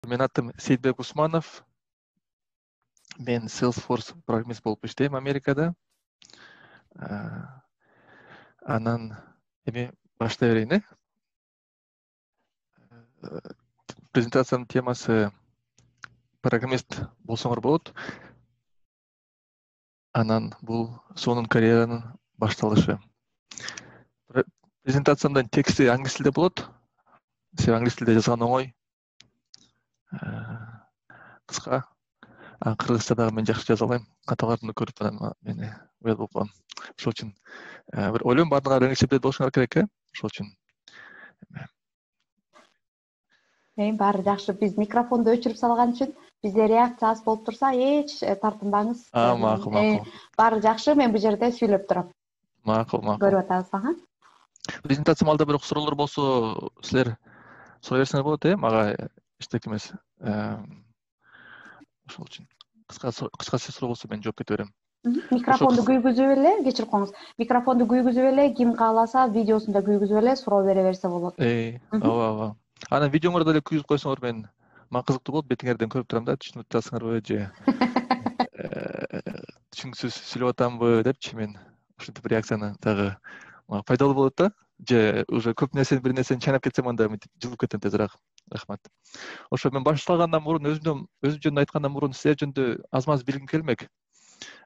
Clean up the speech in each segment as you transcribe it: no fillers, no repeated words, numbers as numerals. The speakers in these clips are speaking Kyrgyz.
Менин атым Сейитбек Усманов. Мен Salesforce программист болуп иштейм Америкада. Анан эми баштай берейин. Презентациянын темасы программист болсоңор болот. Анан бул сонун карьеранын башталышы. Презентациямдын тексти англис тилде болот. Себеби англис тилде жазган оңой. Кыска. Кыргызча дагы мен жакшы жаза алайм. Каталарды көрүп анан мени уят болуп калам. Ошол үчүн бир ойлойм баардыгы оңой эсептеп болушуңар керек Ошол үчүн. Баары жакшы. Биз микрофонду өчүрүп салган үчүн бизде реакция аз болуп турса, эч тартынбаңыз. Макул. Баары жакшы. Мен бул жерде сүйлөп турам. Макул. Көрүп атабыз. Презентациям алда бирок суроолор болсо, силер сурай берсеңер болот, мага эчтеке эмес. Ошол үчүн кыска суроо болсо мен жооп кете берем. Микрофонду күйгүзүп эле, кечирип коюңуз. Микрофонду күйгүзүп эле, ким кааласа видеосун да күйгүзүп эле суроо бере берсе болот. Ооба. Анан видеоңорду деле күйгүзүп койсоңор мага кызыктуу болот. Бетиңерден көрүп турам да, түшүнүп атасыңарбы же түшүнүксүз сүйлөп атамбы депчи, мен ушинтип реакцияны дагы мага пайдалуу болот да. Же уже көп бир нерсени чайнап кетсем, анда жылып кетем тезирээк. Рахмат. Ошо мен башталгандан мурун өзүм жөнүндө айткандан мурун силер жөнүндө аз-маз билгим келмек.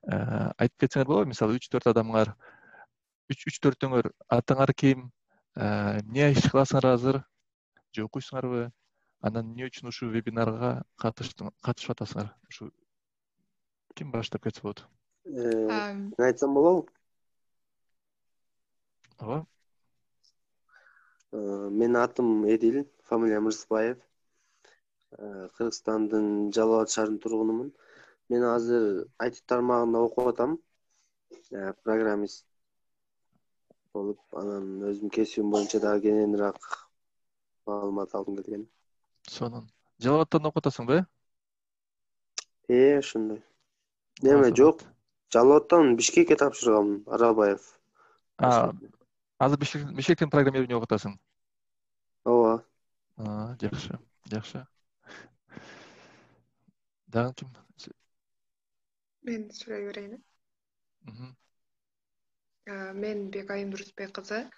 Айтып кетсеңер болобу? Мисалы 3-4 адамыңар, 3-4өңөр атыңар ким, эмне иш кыласыңар азыр, же окуйсуңарбы? Анан эмне үчүн ушул вебинарга катышып атасыңар? Ушу ким баштап кетсе болот? Мен айтсам болобу? Ооба. Менин атым Эдил, фамилиям Рыспаев. Кыргызстандын Жалал Абад шаарынын тургунумун. Мен азыр IT тармагында окуп атам. Программист болуп, анан өзүм кесибим боюнча дагы кененирээк маалымат алгым келген. Сонун. Жалал Абадтан окуп атасыңбы? Ошондой. Неме жок. Жалал Абадтан Бишкекке тапшыргам, Аралбаев. Азыр Бишкектен программирование окуп атасың? Ооба. Жакшы. Дагы ким? Мен сүйлөй берейин. Мен Бекайым Дурусбек кызы.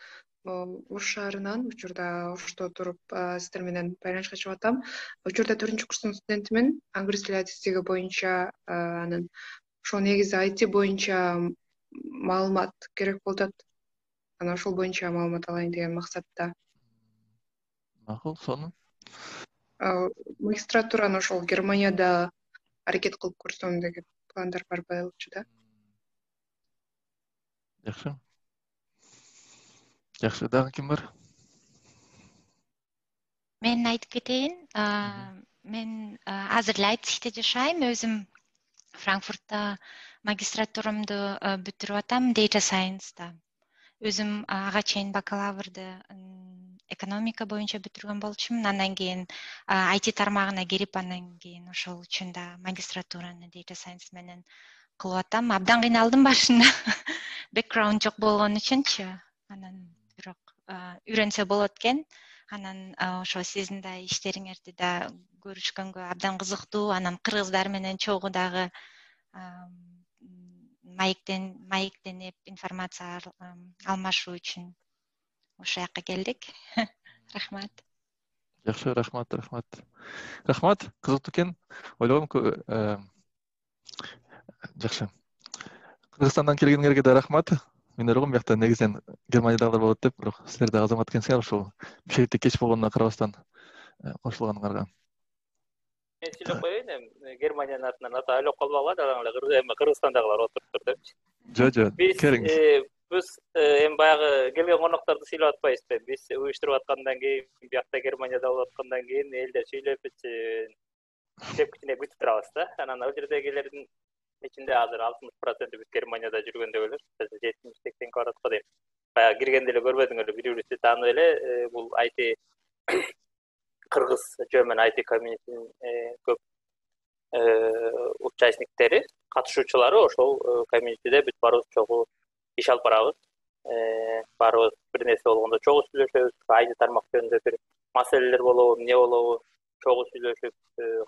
Ош шаарынан, учурда Ошто туруп сиздер менен байланышка чыгып атам. Учурда 4-курстун студентимин. Англис тили адистиги боюнча, анан ошол негизи IT боюнча маалымат керек болуп атат. Анан ошол боюнча маалымат алайын деген максатта. Макул, сонун. Магистратураны ошол Германияда аракет кылып көрсөм деген пландар бар болчу да. Жакшы, дагы ким бар? Мен айтып кетейин. Мен азыр Лейпцигте жашайм. Өзүм Франкфуртта магистратурамды бүтүрүп атам, Data Science'да. Өзүм ага чейин бакалаврды экономика боюнча бүтүргөн болчумун. Андан кийин IT тармагына кирип, андан кийин ошол үчүн да магистратураны Data Science менен кылып атам. Абдан кыйналдым башында. Бэкграунд жок болгон үчүнчү. Анан бирок үйрөнсө болот экен. Анан ошо сиздин да иштериңерди да көрүшкөнгө абдан кызыктуу. Анан кыргыздар менен чогуу дагы маектенип информация алмашуу үчүн ошол жака келдик. Рахмат. Жакшы, рахмат. Рахмат, кызыктуу экен. Ойлогом жакшы. Кыргызстандан келгениңерге да рахмат. Мен ойлогом бияқта негизинен Германиядагылар болот деп, бирок силер да азамат экенсиңер, ошол Бишкекте кеч болгонуна карабастан кошулганыңарга. Мен сүйлөп коеюн, Германиянын атынан ата ойлоп калбагыла, дагы Кыргызстандагылар отуруптур депчи. Жо, келиңиз. Биз баягы келген конокторду сүйлөп атпайбызбы? Биз уюштуруп аткандан кийин, биякта Германияда болуп аткандан кийин элдер сүйлөп деп кичине күтүп турабыз да. Анан ал жердегилердин ичинде азыр 60% биз Германияда жүргөндөглөр, 70-80 барат го дейм. Баягы киргенде эле көрбөдүңөрбү, бири-бирибизди таанып эле бул IT кыргыз жөмөн IT комьюнитинин көп участниктери, катышуучулары ошол комьюнитиде биз барыбыз чогуу иш алып барабыз. Барыбыз бир нерсе болгондо чогуу сүйлөшөбүз. IT тармак жөнүндө бир маселелер болобу, эмне болобу, чогуу сүйлөшүп,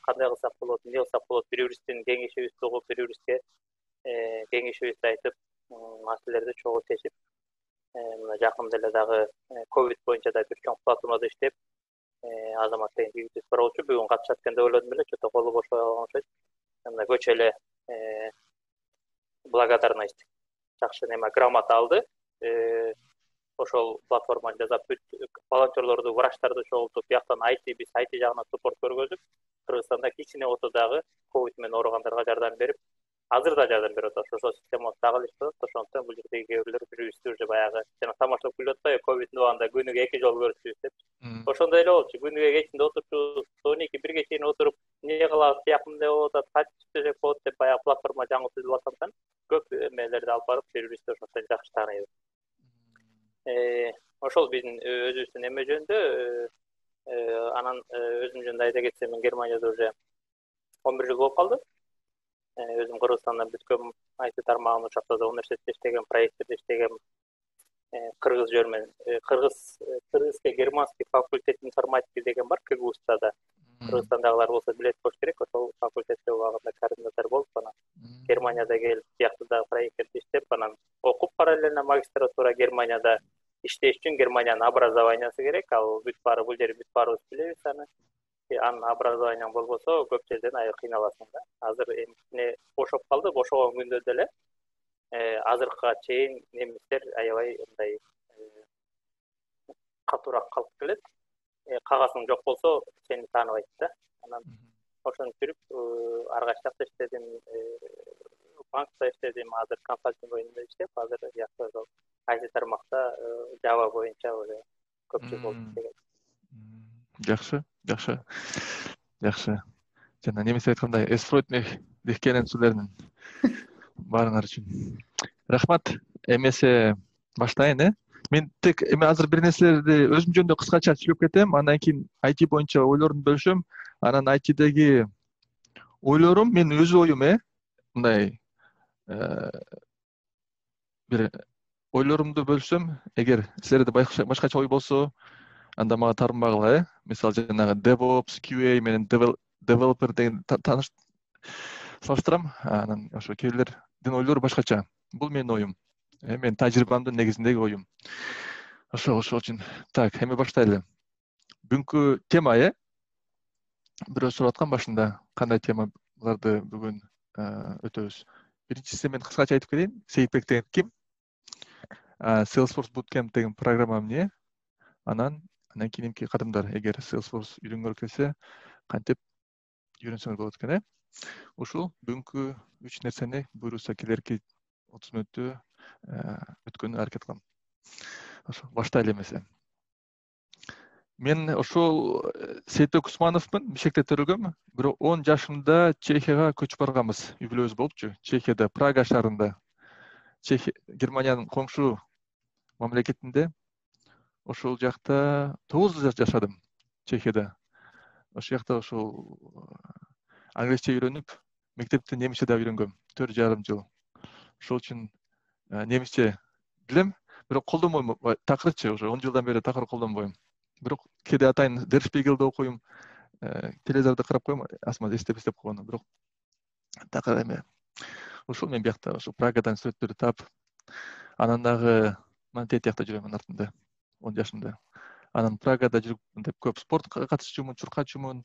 кандай кылсак болот, эмне кылсак болот, бири-бирибиздин кеңешибизди угуп, бири-бирибизге кеңешибизди айтып, маселелерди чогуу чечип, мына жакында эле дагы ковид боюнча да бир чоң платформада иштеп, Азамат деген жигитибиз бар болчу, бүгүн катышат экен деп ойлодум эле, чото колу бошобой калган окшойт. Мына көчө эле благодарность жакшы неме грамота алды. Ошол платформаны жасап волонтерлорду, врачтарды чогултуп, бияктан биз IT жагынан суппорт көргөзүп, Кыргызстанда кичине болсо дагы ковид менен ооругандарга жардам берип, азыр да жардам берип атабыз. Ошол система дагы иштеп атат. Ошондуктан бул жердеги кээ бирлер бири-бирибизди уже баягы жана тамашалап күлүп атпайбы, ковидтин убагында күнүгө 2 жолу көрүшүбүз деп. Ошондой эле болчу. Күнүгө кечинде отурчубуз, 12-1ге чейин отуруп, эмне кылабыз, тияк эмне болуп атат, кантип иштесек болот деп баягы платформа жаңы түзүлүп аткандыктан көп эмелерди алып барып бири-бирибизди ошондон жакшы тааныйбыз. Ошол биздин өзүбүздүн эме жөнүндө, анан өзүм жөнүндө айта кетсем, мен Германияда уже 11 жыл болуп калды. Өзүм Кыргызстандан бүткөм, IT тармагын ошакта да университетте иштегем, проекттерде иштегем. Кыргыз жөнүндө кыргызско-германский факультет информатики деген бар КГУста да. Кыргызстандагылар болсо билет болуш керек, ошол факультетте убагында координатор болуп, анан Германияда келип, биякта да проекттерде иштеп, анан окуп параллельно магистратура Германияда иштеш үчүн Германиянын образованиясы керек. Ал бүт баары бул жер бүт баарыбыз билебиз аны. Анын образованияң болбосо көп жерден аябай кыйналасың да. Азыр эмне бошоп калды, бошогон күндө деле азыркыга чейин немистер аябай мындай катуураак калып келет. Кагазың жок болсо сени тааныбайт да. Анан ошону жүрүп ар кайсы жакта иштедим, банкта иштедим, азыр консалтинг боюнча иштеп, азыр ошол IT тармакта Java боюнча уже көп жыл болуп иштегем. Жакшы. Жана немис айткандай, es freut mich, dich kennenzulernen. Баарыңар үчүн. Рахмат. Эмесе баштайын, Мен тек азыр бир нерселерди өзүм жөнүндө кыскача сүйлөп кетем, андан кийин IT боюнча ойлорумду бөлүшөм. Анан ITдеги ойлорум, мен өз оюм, мындай бир ойлорумду бөлсөм, эгер силерде башкача ой болсо, анда мага тарынбагыла, Мисалы жанагы DevOps, QA менен developer деген тааныш салыштырам. Анан ошо кээ бирлердин ойлору башкача. Бул менин оюм. Мен тажрыйбамдын негизиндеги оюм. Ошол үчүн. Так, эми баштайлы. Бүгүнкү тема, бирөө сурап аткан башында, кандай темаларды бүгүн өтөбүз. Биринчиси мен кыскача айтып кетейин. Сейитбек деген ким? Salesforce Bootcamp деген программа эмне? Анан кийинки кадымдар, эгер Salesforce үйрөнгүңөр келсе, кантип үйрөнсөңөр болот экен, Ушул бүгүнкү 3 нерсени буйруса келерки 30 мүнөттү өткөнгө аракет кылам. Ошо баштайлы эмесе. Мен ошол Сейитбек Усмановмун, Бишкекте төрөлгөм. Бирок 10 жашымда Чехияга көчүп барганбыз. Үй-бүлөбүз болупчу. Чехияда, Прага шаарында. Германиянын коңшу мамлекетинде. Ошол жакта 9 жыл жашадым, Чехияда. Ошол жакта ошол англисче үйрөнүп, мектепте немисче да үйрөнгөм, 4,5 жыл. Ошол үчүн немисче билем, бирок колдонбойм. Такырчы уже 10 жылдан бери такыр колдонбойм. Бирок кээде атайын Der Spiegel'de окуйм, телевизордо карап коем, асма эстеп койгон. Бирок такыр эме. Ошол мен биякта, ошо Прагадан сүрөттөрдү таап, анан дагы тет жакта жүрөм артында, 10 жашымда. Анан Прагада жүрүп, мынтип көп спортко катышчумун, чуркачумун.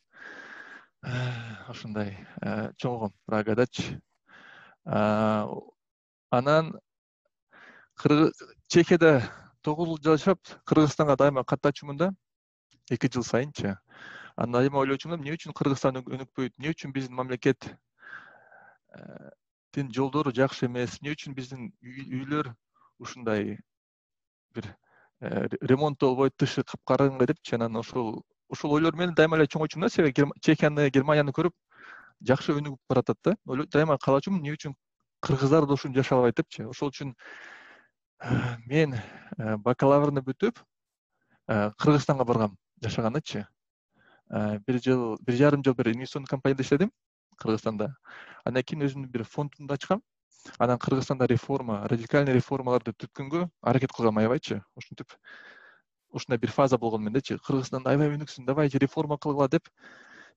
Ошондой чоңгом Прагадачы. Анан Чехияда 9 жыл жашап, Кыргызстанга дайыма каттачумун да, 2 жыл сайынчы. Анан дайыма ойлочумун, эмне үчүн Кыргызстан өнүкпөйт, эмне үчүн биздин мамлекеттин жолдору жакшы эмес, эмне үчүн биздин үйлөр ушундай бир ремонт болбойт, тышы капкараңгы депчи. Анан ошол ойлор менен дайыма эле чоңойчумун да, себеби Чехияны, Германияны көрүп жакшы өнүгүп баратат да. Дайыма каалачумун, эмне үчүн кыргыздар да ушуну жашай албайт депчи. Ошол үчүн мен бакалаврны бүтүп Кыргызстанга баргам жашаганычы. 1,5 жыл бир инвестиционный компанияда иштедим Кыргызстанда. Андан кийин өзүмдүн бир фондумду ачкам. Анан Кыргызстанда радикальный реформаларды түткөнгө аракет кылгам аябайчы. Ушундай бир фаза болгон мендечи. Кыргызстан аябай өнүксүн, давайте реформа кылгыла деп.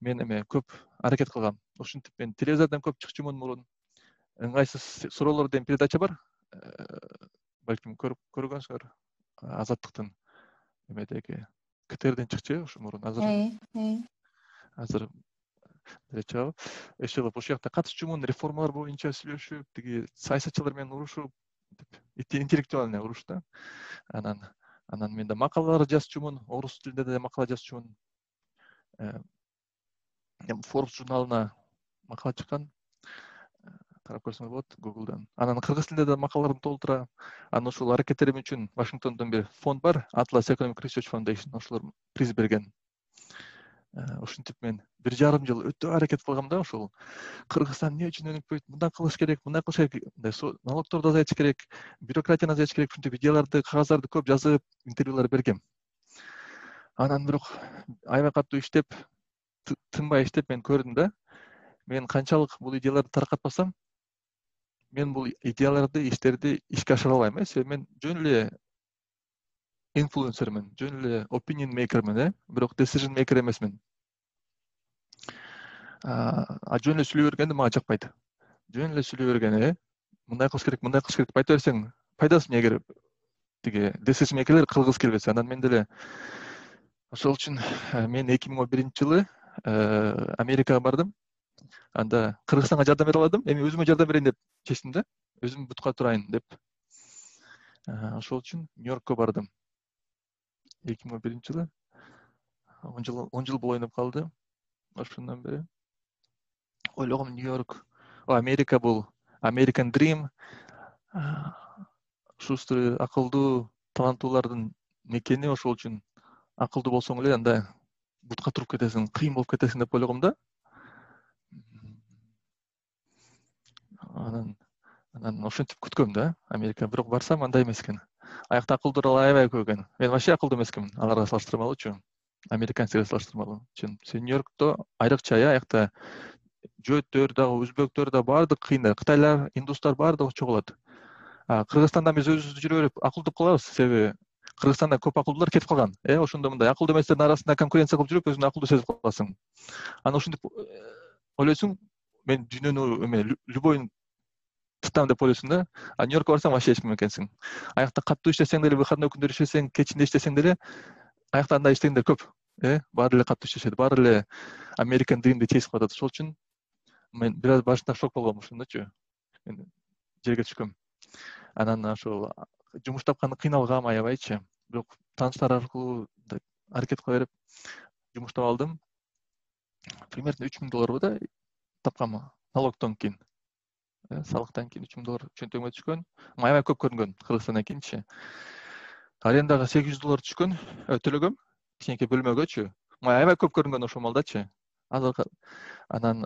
мен эме көп аракет кылгам. Ошентип мен телевизордон көп чыкчумун мурун. Ыңгайсыз суроолор деген передача бар. Балким көргөнсүңөр. Азаттыктын эмедеги КТРден чыкчу ушу мурун азыр чабы ошол жакта катышчумун, реформалар боюнча сүйлөшүп, тиги саясатчылар менен урушуп, интеллектуальный уруш да. Анан мен да макалалар жазчумун, орус тилинде да макала жазчумун. Forbes журналына макала чыккан. Карап көрсөңөр болот Google'дан. Анан кыргыз тилинде да макалаларды толтура. Анан ошол аракеттерим үчүн Вашингтондон бир фонд бар, Atlas Economic Research Foundation, ошолор приз берген. Ошентип мен 1,5 жыл өтө аракет кылгам да, ошол Кыргызстан эмне үчүн өнүкпөйт, мындай кылыш керек, налогторду азайтыш керек, бюрократияны азайтыш керек, ушинтип идеяларды, кагаздарды көп жазып, интервьюлар бергем. Анан бирок аябай катуу иштеп, тынбай иштеп мен көрдүм да, мен канчалык бул идеяларды таркатпасам, мен бул идеяларды, иштерди ишке ашыра албайм. Себеби мен жөн эле инфлюенсермин, жөн эле opinion makerмин, бирок decision maker эмесмин. Жөн эле сүйлөй бергенде мага жакпайт. Жөн эле сүйлөй бергени, мындай кылыш керек деп айта берсең, пайдасы эмне эгер тиги decision makerler кылгыс келбесе. Анан мен деле ошол үчүн мен 2011 жылы Америкага бардым. Анда Кыргызстанга жардам бере аладым. Эми өзүмө жардам берейин деп чечтим да. Өзүм бутка турайын деп. Ошол үчүн Нью-Йоркко бардым. 2011 жылы 10 жыл бул ойноп калды. Ошондон бери ойлогом Нью-Йорк, Америка бул American Dream. Шустрый, акылдуу, таланттуулардын мекени, ошол үчүн акылдуу болсоң эле анда бутка туруп кетесиң, кыйын болуп кетесиң деп ойлогом да. Анан ошентип күткөм да, Америка. Бирок барсам андай эмес экен. Аякта акылдуулар аябай көп экен. Мен вообще акылдуу эмес экенмин, аларга салыштырмалуучу. Американцтерге салыштырмалуу. Сен Нью-Йоркто айрыкча аякта жөөттөр дагы, өзбектөр да баардык кыйын. Кытайлар, индустар баардыгы чогулат. Кыргызстанда биз өзүбүздү жүрө берип акылдуу кылабыз, себеби Кыргызстанда көп акылдуулар кетип калган. Ошондо мындай акылдуу эместердин арасында конкуренция кылып жүрүп, өзүңдү акылдуу сезип каласың. Анан ошентип ойлойсуң, мен дүйнөнү любойун тутам деп ойлойсуң да. Нью-Йоркко барсаң вообще эч ким экенсиң. Аякта каттуу иштесең деле, выходной күндөр иштесең, кечинде иштесең деле, аякта андай иштегендер көп. Баары эле каттуу иштешет, баары эле American Dream'ди чечип катат. Ошол үчүн мен бир аз башында шок болгом ошондочу. Мен жерге түшкөм. Анан ошол жумуш тапканда кыйналгам аябайчы. Бирок тааныштар аркылуу аракет кыла берип жумуш таап алдым. Примерно $3000 да тапкам налогтон кийин. Салыктан кийин $3000 чөнтөгүмө түшкөн. Аябай көп көрүнгөн Кыргызстандан кийинчи. Арендага $800 түшкөн, төлөгөм. Кичинекей бөлмөгөчү. Аябай көп көрүнгөн ошол малдачы. Анан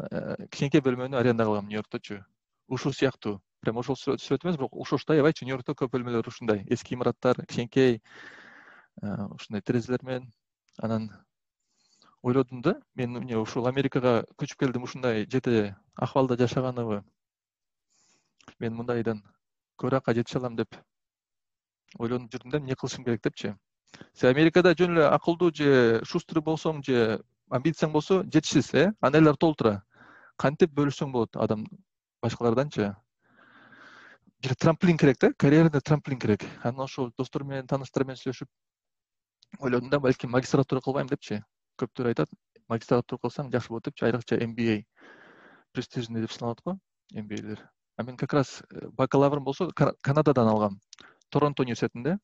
кичинекей бөлмөнү арендага алгам Нью-Йоркточу. Ушул сыяктуу. Прям ошол сүрөт эмес, бирок ошоштой аябайчы. Нью-Йоркто көп бөлмөлөр ушундай. Эски имараттар, кичинекей ушундай терезелер менен. Анан ойлодум да, мен эмне ушул Америкага көчүп келдим, ушундай жете акыбалда жашаганыбы. Мен мындайдан көракка жете алам деп ойлонуп жүрдүм да, эмне кылышым керек депчи. Сен Америкада жөн эле акылдуу же шустрый болсоң же амбицияң болсо жетишсиз, Анайлар толтура. Кантип бөлүшсөң болот адам башкаларданчы. Бир трамплин керек да, карьерада трамплин керек. Анан ошол достор менен, тааныштар менен сүйлөшүп ойлодум да, балким магистратура кылбайм депчи. Көптөр айтат, магистратура кылсаң жакшы болот депчи, айрыкча MBA престижный деп саналат го, MBA'лер. Мен как раз бакалаврым болсо Канададан алгам. Торонто университетинде.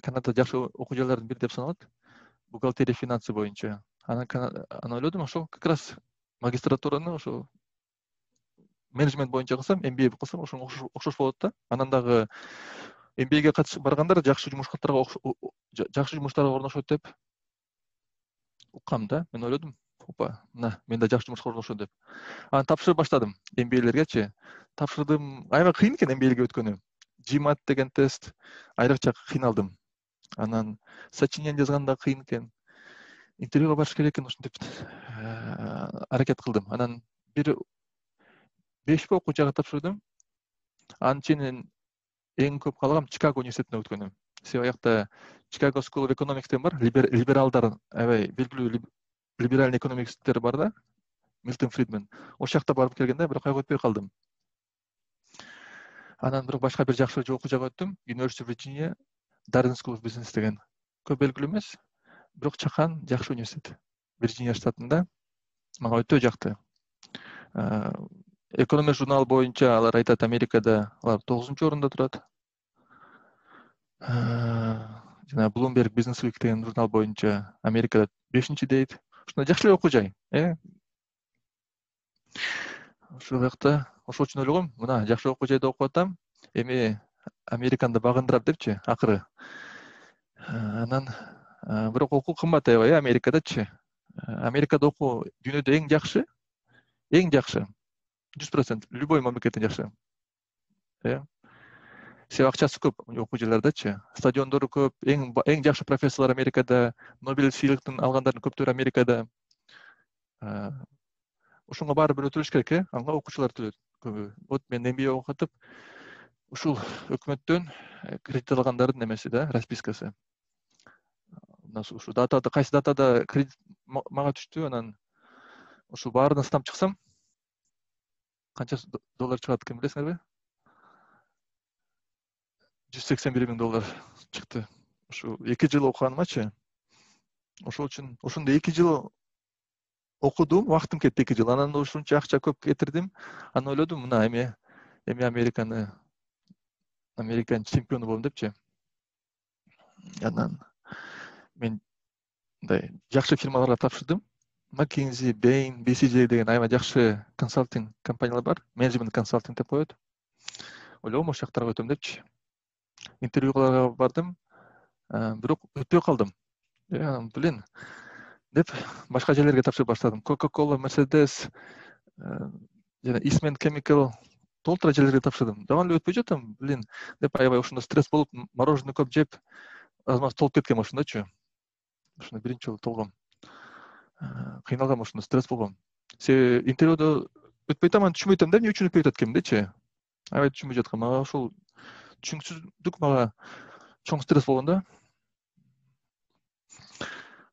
Канада жакшы окуу жайлардын бири деп саналат. Бухгалтерия, финансы боюнча. Анан ойлодум, ошол как раз магистратураны ошо менеджмент боюнча кылсам, MBA кылсам, ошого окшош болот да. Анан дагы MBA'ге катышып баргандар жакшы жумуштарга орношот деп уккам да. Мен ойлодум, опа, мен да жакшы жумушка орношот деп. Анан тапшырып баштадым MBA'лерге. Тапшырдым. Аябай кыйын экен MBA'лерге өткөнү. GMAT деген тест айрыкча кыйналдым. Анан сочинение жазганда кыйын экен. Интервьюга барыш керек экен, ошентип аракет кылдым. Анан бир 5 окуу жайга тапшырдым. Анын ичинен эң көп каалагам Чикаго университетине өткөнүм. Себеби аякта Chicago School of Economics деген бар, либералдар аябай белгилүү либеральный экономисттер бар да, Милтон Фридман. Ошол жакта барып келгенде бирок кайгы өтпөй калдым. Анан бирок башка бир жакшы окуу жайга өттүм. University of Virginia, Darden School of Business деген. Көп белгилүү эмес, бирок чакан жакшы университет. Вирджиния штатында мага өтө жакты. Экономия журналы боюнча алар айтат, Америкада алар 9-орунда турат. Жана Bloomberg Business Week деген журнал боюнча Америкада 5-чи дейт. Ушундай жакшы окуу жай. Ошол жакта ошол үчүн ойлогом, мына жакшы окуу жайда окуп атам, эми Американды багындырап депчи, акыры. Анан бирок окуу кымбат аябай Америкадачы. Америкада окуу дүйнөдө эң жакшы. 100% любой мамлекеттен жакшы. Себеби акчасы көп окуу жайлардачы. Стадиондору көп, эң жакшы профессорлор Америкада, Нобель сыйлыктын алгандардын көптөрү Америкада. Ошонго баары бир төлөш керек, анга окуучулар төлөйт көбү. Вот мен MBA окутуп, ушул өкмөттөн кредит алгандардын немеси да, распискасы. Ушу датада, кайсы датада кредит мага түштү, анан ушул баарына стамп чыксам, канча доллар чыгат экен билесиңерби? $181,000 чыкты. Ушу 2 жыл окуганымачы. Ошол үчүн ошондо 2 жыл окудум, вактым кетти 2 жыл. Анан ушунча акча көп кетирдим. Анан ойлодум, мына эми Американ чемпиону болом депчи. Анан мен жакшы фирмаларга тапшырдым. McKinsey, Bain, BCG деген аябай жакшы консалтинг компаниялар бар. Менеджмент консалтинг деп коет. Ойлогом, ошол жактарга өтөм депчи. Интервьюларга бардым, бирок өтпөй калдым. Блин, деп башка жерлерге тапшырып баштадым. Coca-Cola, Mercedes, жана Eastman Chemical толтура жерлерге тапшырдым. Даван эле өтпөй жатам, блин, деп аябай ошондо стресс болуп, мороженое көп жеп, азмаз толуп кеткем ошондочу. Ошондо биринчи жолу толгом. Кыйналгам, ошондо стресс болгом. Себеби интервьюдо өтпөй атам, түшүнбөй атам да, эмне үчүн өтпөй жатат экенминчи. Аябай түшүнбөй жаткан. Мага ошол түшүнүксүздүк мага чоң стресс болгон да.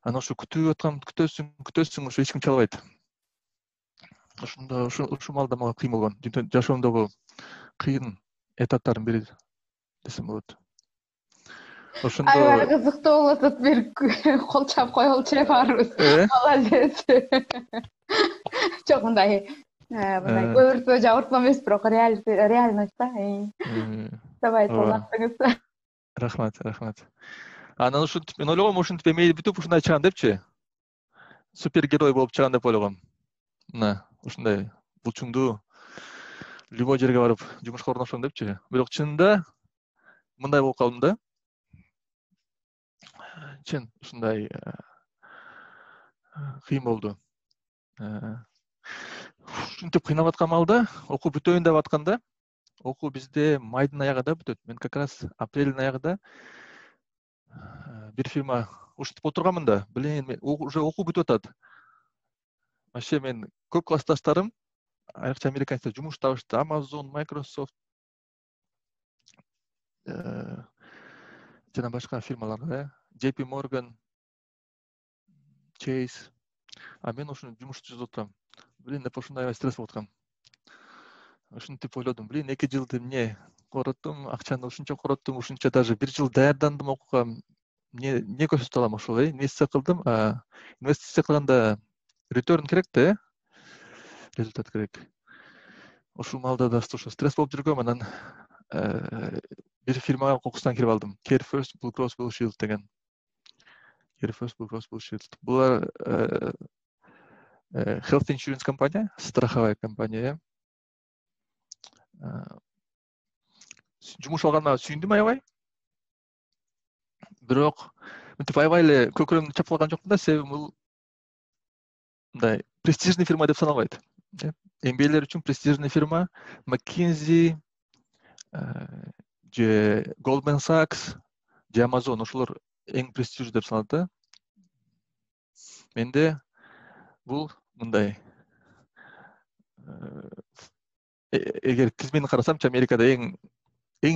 Анан ошо күтүп аткан, күтөсүң, ошо эч ким чала албайт. Ошондо ушул маалда мага кыйын болгон. Жашоомдогу кыйын этаптардын бири десем болот. Ошондо аябай кызыктуу болуп атат, бир кол чап коелучу баарыбыз. Молодец. Жок, мындай көбүртпө жабыртма эмес, бирок реальность да. Давай талактыңыз. Рахмат. Анан ушинтип мен ойлогом, ушинтип эмейли бүтүп ушундай чыгам депчи. Супергерой болуп чыгам деп ойлогом. Мына ушундай булчуңдуу любой жерге барып жумушка орношом депчи. Бирок чынында мындай болуп калдым да. Чын ушундай кыйын болду. Ушинтип кыйналып аткан маалда, окуу бүтөйүн деп атканда, окуу бизде майдын аягында бүтөт. Мен как раз апрелдин аягында бир фирма ушинтип отурганмын да. Блин, мен уже окуу бүтүп атат. Вообще мен көп классташтарым, айрыкча американецтер жумуш табышты. Amazon, Microsoft, жана башка фирмаларга, JP Morgan, Chase. А мен ушуну жумуш жасап отурам. Блин, деп ушундай стресс болуп аткам. Ушинтип ойлодум, блин, 2 жылды эмне короттум, акчаны ушунча короттум, ушунча даже 1 жыл даярдандым окууга. Не көрсөтө алам ошол, инвестиция кылдым. Инвестиция кылганда return керек да, результат керек. Ошол маалда да ошо стресс болуп жүргөм, анан бир фирмага кокустан кирип алдым. Care First Blue Cross Blue Shield деген. Care First Blue Cross Blue Shield. Булар health insurance компания, страховая компания. Жумуш алганга сүйүндүм аябай. Бирок мынтип аябай эле көкүрөмдү чапкан жокмун да, себеби бул мындай престижный фирма деп саналбайт. MBA'лер үчүн престижный фирма, McKinsey, же Goldman Sachs, же Amazon, ошолор эң престижный деп саналат да. Менде бул мындай эгер тизмени карасамчы, Америкада эң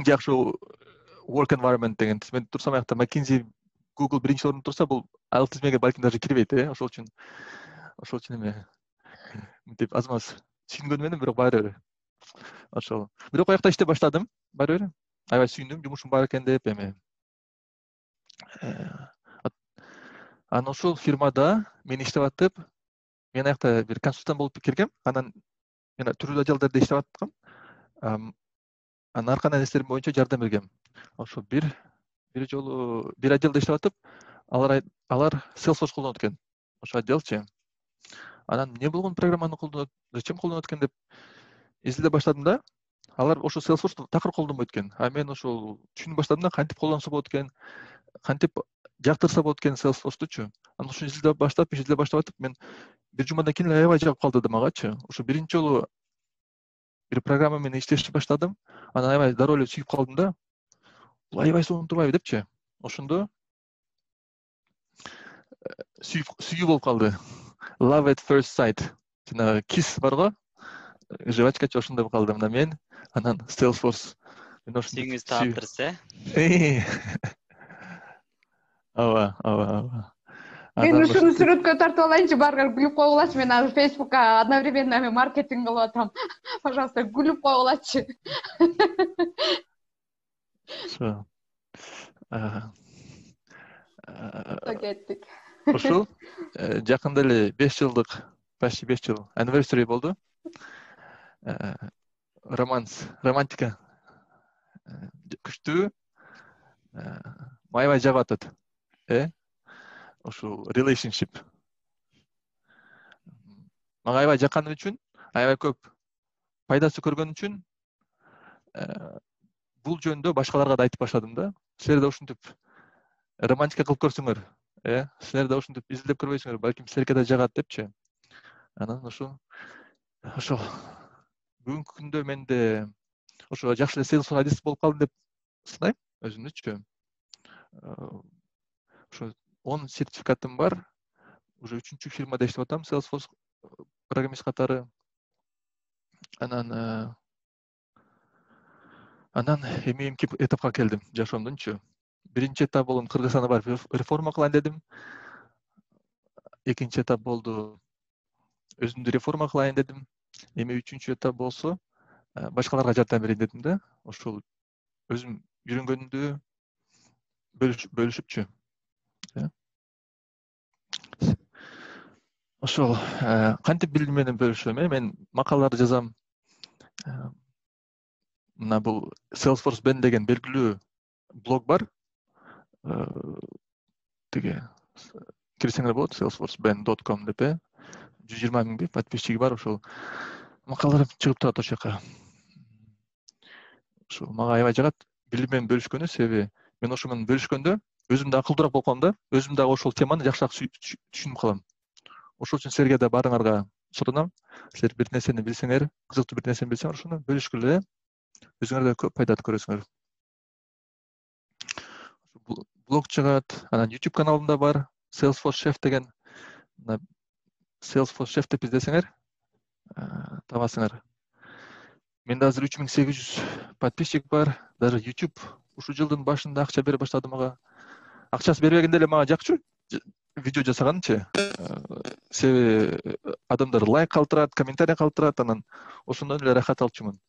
жакшы work environment деген тизмени турсам, аякта McKinsey Google биринчи орунда турса, бул ал тизмеге балким даже кирбейт, ошол үчүн эме мынтип аз маз сүйүнгөнүм менен, бирок баары бир ошол. Бирок аяқта иштеп баштадым, баары бир. Аябай сүйүндүм, жумушум бар экен деп эми. Анан ошол фирмада мен иштеп атып, мен аякта бир консультант болуп киргем. Анан мен түрдүү отделдерде иштеп аткам. Анан ар кандай нерселер боюнча жардам бергем. Ошо бир жолу бир отделде иштеп атып, алар Salesforce колдонот экен. Ошо отделчи. Анан эмне болгон программаны колдонот, зачем колдонот экен деп изилдеп баштадым да. Алар ошо Salesforce такыр колдонбойт экен. А мен ошол түшүнүп баштадым да, кантип колдонсо болот экен, кантип жактырса болот экен Salesforce'тучу. Анан ошо изилдеп баштап атып, мен бир жумадан кийин аябай жагып калды да магачы. Ошо биринчи жолу бир программа менен иштешти баштадым. Анан аябай дароо эле сүйүп калдым да. Бул аябай сонун турбайбы депчи. Ошондо сүйүү болуп калды. Love at first sight. Жана kiss барго, жвачкачы ошондой болуп калды. Мына мен, анан Salesforce. Сүйүңүз таптырса? Ооба. Мен ушуну сүрөткө тартып алайынчы, баарыңар күлүп койгулачы. Мен азыр Facebook'ка одновременно маркетинг кылып атам. Пожалуйста, күлүп койгулачы. Ошо. Кеттик. Ошол жакында эле 5 жылдык, почти 5 жыл anniversary болду. Романтика күчтүү, аябай жагып атат. Ошол relationship. Мага аябай жакканы үчүн, аябай көп пайдасы көргөн үчүн бул жөнүндө башкаларга да айтып баштадым да. Силер да ушинтип романтика кылып көрсөңөр, силер да ушинтип изилдеп көрбөйсүңөр, балким силерге да жагат депчи. Анан ошол бүгүнкү күндө менде ошо жакшы эле Salesforce адис болуп калды деп сынайм өзүмдүчү. Ошо 10 сертификатым бар. Уже 3-чү фирмада иштеп атам, Salesforce программист катары. Анан эми этапка келдим жашоомдунчу. Биринчи этап болгон Кыргызстанда барып реформа кылайын дедим. Экинчи этап болду, өзүмдү реформа кылайын дедим. Эми 3-чү этап болсо, башкаларга жардам берейин дедим да. Ошол өзүм үйрөнгөнүмдү бөлүшүпчү. Ошол кантип билим менен бөлүшөм, мен макалаларды жазам. Мына бул Salesforce Ben деген белгилүү блог бар. Тиги кирсеңер болот, salesforceben.com деп, 120 000 подписчиги бар, ошол макалалар чыгып турат ошол жака. Ошол мага аябай жагат билим менен бөлүшкөнү, себеби мен ошол менен бөлүшкөндө өзүм да акылдуураак болуп калам да, өзүм да ошол теманы жакшыраак түшүнүп калам. Ошол үчүн силерге да баарыңарга сурунам. Силер бир нерсени билсеңер, кызыктуу бир нерсени билсеңер, ошону бөлүшкүлө, өзүңөр да көп пайданы көрөсүңөр. Блог чыгат, анан YouTube каналымда бар, Salesforce Chef деген. Salesforce Chef деп издесеңер, табасыңар. Менде азыр 3800 подписчик бар. Даже YouTube ушул жылдын башында акча бере баштады мага. Акчасы бербегенде эле мага жакчу видео жасаганчы. Себеби адамдар лайк калтырат, комментарий калтырат, анан ошондон эле рахат алчумун.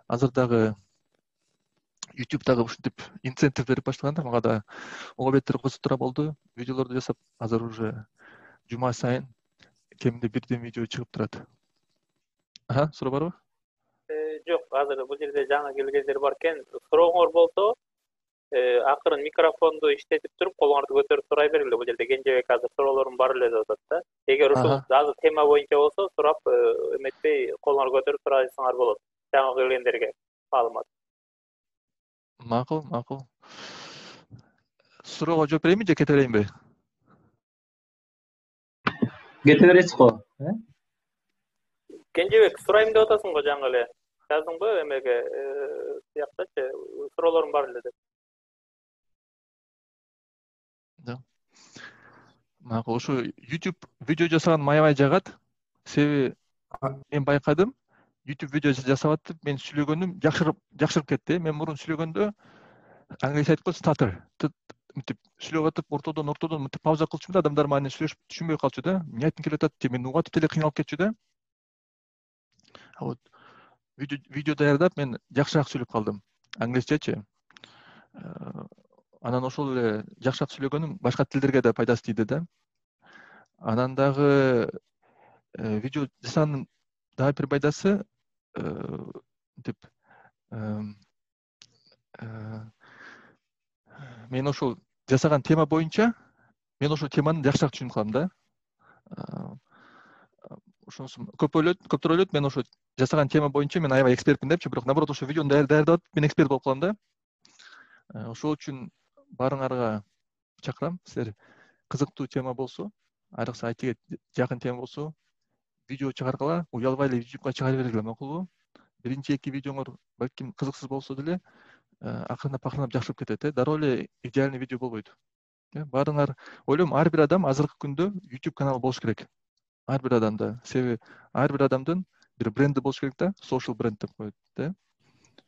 Азыр дагы YouTube дагы ушинтип инцентив берип баштаганда мага да ого беттер кызыктуураак болду. Видеолорду жасап, азыр уже жума сайын кеминде бирден видео чыгып турат. Суроо барбы? Жок, азыр бул жерде жаңы келгендер бар экен. Сурооңор болсо, акырын микрофонду иштетип туруп, колуңарды көтөрүп сурай бергиле. Бул жерде Кенжебек азыр суроолорум бар эле деп атат да. Эгер ушул азыр тема боюнча болсо, сурап эметпей колуңарды көтөрүп сурасаңар болот. Жаңы келгендерге маалымат. Макул. Суроого жооп берейинби же кете берейинби? Кете бересиз го. Кенжебек, сурайм деп атасың го жаңы эле. Жаздыңбы эмеге сыяктачы, суроолорум бар эле деп. Макул, ошо YouTube видео жасаган аябай жагат. Себеби мен байкадым, YouTube видео жасап атып, мен сүйлөгөнүм жакшырып кетти. Мен мурун сүйлөгөндө англис айтып коет stutter. мынтип сүйлөп атып ортодон мынтип пауза кылчумун да, адамдар мани сүйлөшүп түшүнбөй калчу да. Эмне айткым келип атат деп мен угатып деле кыйналып кетчү да. Вот видео даярдап мен жакшыраак сүйлөп калдым. Англисчечи. Анан ошол эле жакшыраак сүйлөгөнүм башка тилдерге да пайдасы тийди да. Анан дагы видео жасаганын дагы бир пайдасы мынтип мен ошол жасаган тема боюнча мен ошол теманы жакшыраак түшүнүп калам да. Ошонусу көптөр ойлойт мен ошо жасаган тема боюнча мен аябай экспертмин депчи, бирок наоборот ошо видеону даярдап мен эксперт болуп калам да. Ошол үчүн баарыңарга чакырам, силер кызыктуу тема болсо, айрыкса айтыга жакын тема болсо, видео чыгаргыла, уялбай эле YouTube'га чыгара бергиле макулбу? Биринчи эки видеоңор балким кызыксыз болсо деле, акырындап жакшырып кетет, дароо эле идеальный видео болбойт. Баарыңар ойлойм, ар бир адам азыркы күндө YouTube каналы болуш керек. Ар бир адамда, себеби ар бир адамдын бир бренди болуш керек да, social бренд деп коет да.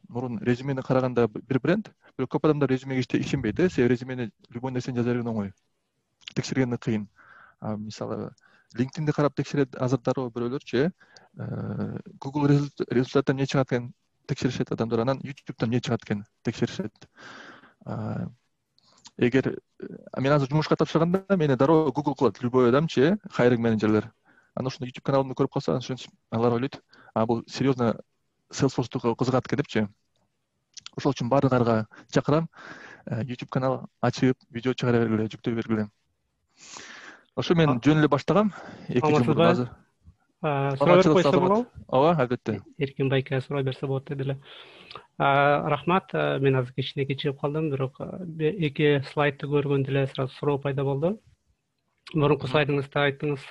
Мурун резюмени караганда бир бренд, бирок көп адамдар резюмеге ишенбейт, себеби резюмени любой нерсени жаза берген оңой. Текшергени кыйын. Мисалы, LinkedIn'ди карап текшерет азыр дароо бирөөлөрчү, Google результаттан эмне чыгат экен текшеришет адамдар, анан YouTube'дан эмне чыгат экен текшеришет. Эгер мен азыр жумушка тапшырганда мени дароо Google кылат любой адамчы, хайринг менеджерлер. Анан ошондо YouTube каналымды көрүп калса, ошентип алар ойлойт, бул серьезно Salesforce'туга кызыгат экен депчи. Ошол үчүн баарыңарга чакырам, YouTube канал ачып, видео чыгара бергиле, жүктөй бергиле. Ошо мен жөн эле баштагам. 2 жыл мурун азыр. Суроо берип койсо болобу? Ооба, албетте. Эркин байке суроо берсе болот дедиле. Рахмат, мен азыр кичине кечигип калдым, бирок 2 слайдты көргөндө эле сразу суроо пайда болду. Мурунку слайдыңызда айттыңыз,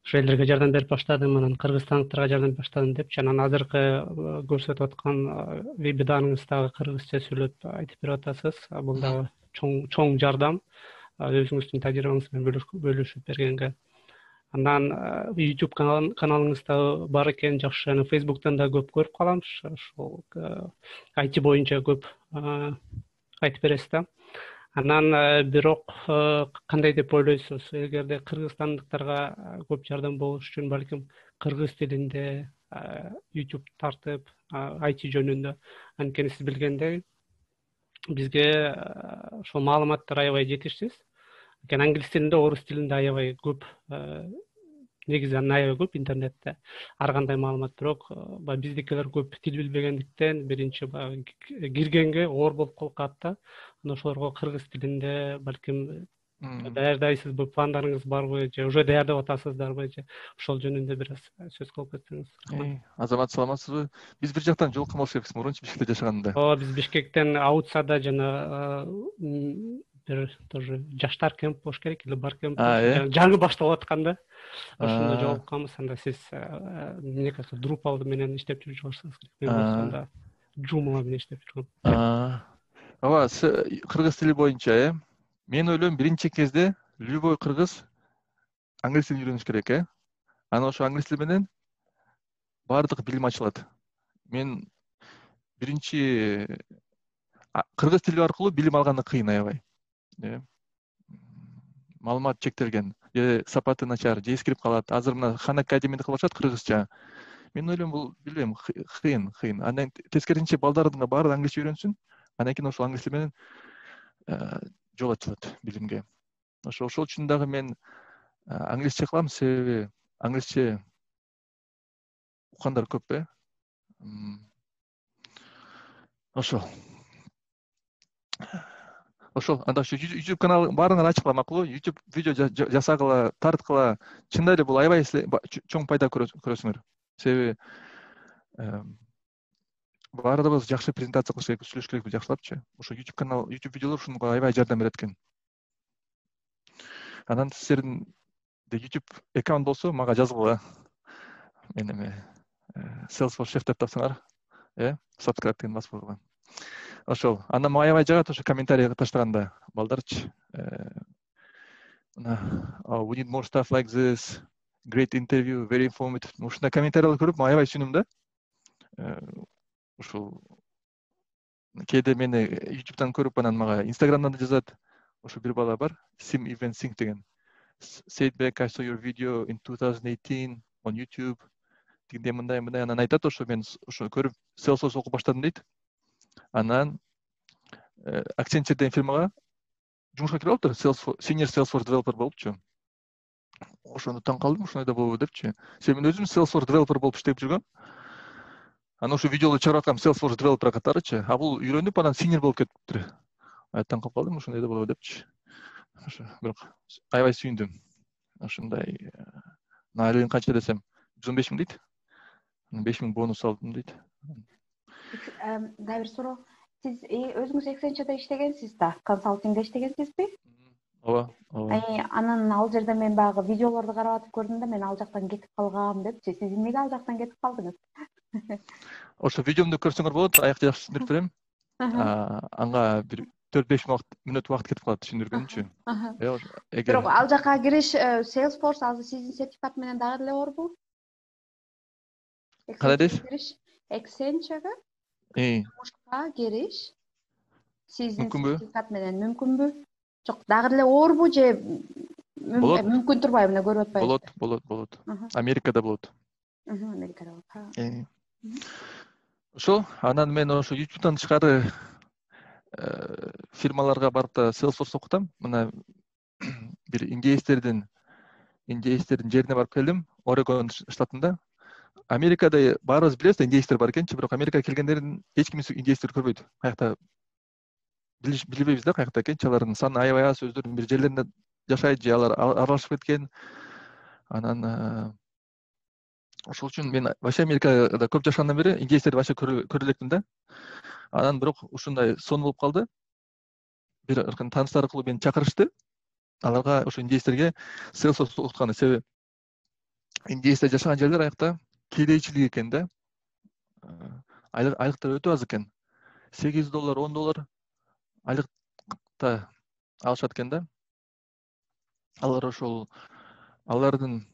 ошо элдерге жардам берип баштадым, анан кыргызстандыктарга жардам берип баштадым депчи. Анан азыркы көрсөтүп аткан вебидарыңыздагы кыргызча сүйлөп айтып берип атасыз. Бул дагы чоң жардам. Өзүңүздүн тажрыйбаңыз менен бөлүшүп бергенге. Анан YouTube каналыңызда бар экен, жакшы. Анан Facebook'тан да көп көрүп калам. Ошол IT боюнча көп айтып бересиз да. Анан бирок кандай деп ойлойсуз? Эгерде кыргызстандыктарга көп жардам болуш үчүн балким кыргыз тилинде YouTube тартып, IT жөнүндө, анткени сиз билгендей бизге ошол маалыматтар аябай жетишсиз. Англис тилинде, орус тилинде аябай көп, негизи аябай көп интернетте ар кандай маалымат, бирок биздикилер көп тил билбегендиктен биринчи киргенге оор болуп калат да. Анан ошолорго кыргыз тилинде балким даярдайсызбы, пландарыңыз барбы, же уже даярдап атасыздарбы, же ошол жөнүндө бир аз сөз кылып кетсеңиз. Азамат, саламатсызбы? Биз бир жактан жолуккан болуш керекпиз, мурунчу Бишкекте жашаганда. Ооба, биз Бишкектен аутсада жана бир тоже жаштар кемп болуш керек, или бар кемп, жаңы башталып атканда ошондо жолукканбыз. Анда сиз мне кажется Drupal менен иштеп жүрүп жатсыңыз керек. Мен ошондо Joomla менен иштеп жүргөм. Ооба, кыргыз тили боюнча, мен ойлойм биринчи кезде любой кыргыз англис тилин үйрөнүш керек, Анан ошо англис тили менен баардык билим ачылат. Мен биринчи кыргыз тили аркылуу билим алганы кыйын аябай. Маалымат чектелген, сапаты начар, же эскирип калат. Азыр мына Khan Academy'де кылышат кыргызча. Мен ойлойм, бул билбейм, кыйын. Андан тескерисинче балдардын баары англисче үйрөнсүн, андан кийин ошол англис тили менен жол ачылат билимге. Ошол үчүн дагы мен англисче кылам, себеби англисче уккандар көп, Ошол, анда ошо YouTube канал баарыңар ачкыла макулбу? YouTube видео жасагыла, тарткыла. Чындап эле бул аябай чоң пайда көрөсүңөр. Себеби баарыбыз жакшы презентация кылыш керек, сүйлөш керекпиз жакшылапчы. Ошо YouTube канал, YouTube видеолор ушунга аябай жардам берет экен. Анан силердин YouTube аккаунт болсо, мага жазгыла. Мен эме Salesforce chef деп тапсаңар, subscribe деген басып койгула. Ошол. Андан мага аябай жагат ошо комментарий таштаганда балдарчы. We need more stuff like this. Great interview, very informative. Ушундай комментарийлер көрүп, мага аябай сүйүнүм да. Ошол кээде мени YouTube'дан көрүп анан мага Instagram'dan да жазат. Ошо бир бала бар, Sim Even Sing деген. Said back, I saw your video in 2018 on YouTube. Дегенде мындай анан айтат, ошо мен ошо көрүп Salesforce окуп баштадым дейт. Анан Accenture деген фирмага жумушка кирип алыптыр, Senior Salesforce Developer болупчу. Ошону таң калдым, ошондой да болобу депчи. Себеби мен өзүм Salesforce Developer болуп иштеп жүргөм. Анан ошо видеолду чыгарып аткам Salesforce Developer катарычы. А бул үйрөнүп анан Senior болуп кетиптир. Таң калып калдым, ошондой да болобу депчи. Ошо бирок аябай сүйүндүм. Ошондой айлыгын канча десем 115 миң дейт. 5 миң бонус алдым дейт. Дагы бир суроо. Сиз өзүңүз Accenture'да иштегенсиз да, консалтингде иштегенсизби? Ооба. Анан ал жерде мен баягы видеолорду карап атып көрдүм да, мен ал жактан кетип калгам депчи. Сиз эмнеге ал жактан кетип калдыңыз? Ошо видеомду көрсөңөр болот, аякты жакшы түшүндүрүп берем. Анга бир 4-5 мүнөт убакыт кетип калат түшүндүргөнүмчү. Бирок ал жака кириш Salesforce азыр сиздин сертификат менен дагы эле орбу? Кандай дейсиз? Accenture'га жумушка кириш сиздин сертификат менен мүмкүнбү? Жок, дагы эле орбу же мүмкүн турбайбы, мына көрүп атпайбы? Болот. Америкада болот. Америкада болот. Ошо, анан мен ошо YouTube'дан тышкары фирмаларга барып да Salesforce окутам. Мына бир индейстердин жерине барып келдим, Орегон штатында. Америкада баарыбыз билебиз да, индейстер бар экенчи, бирок Америкага келгендердин эч ким индейстер көрбөйт. Каякта билбейбиз да, каякта экенчи, алардын саны аябай аз, өздөрүнүн бир жерлеринде жашайт, же алар аралашып кеткен. Анан ошол үчүн мен вообще Америкада көп жашагандан бери индейстерди вообще көрө электим да. Анан бирок ушундай сон болуп калды. Бир тааныштар аркылуу мени чакырышты. Аларга ошо индейстерге Salesforce окутканы себеби индейстер жашаган жерлер аякта кедейчилик экен да. Айлыктар өтө аз экен. $8, $10 айлыкта алышат экен да. Алар ошол алардын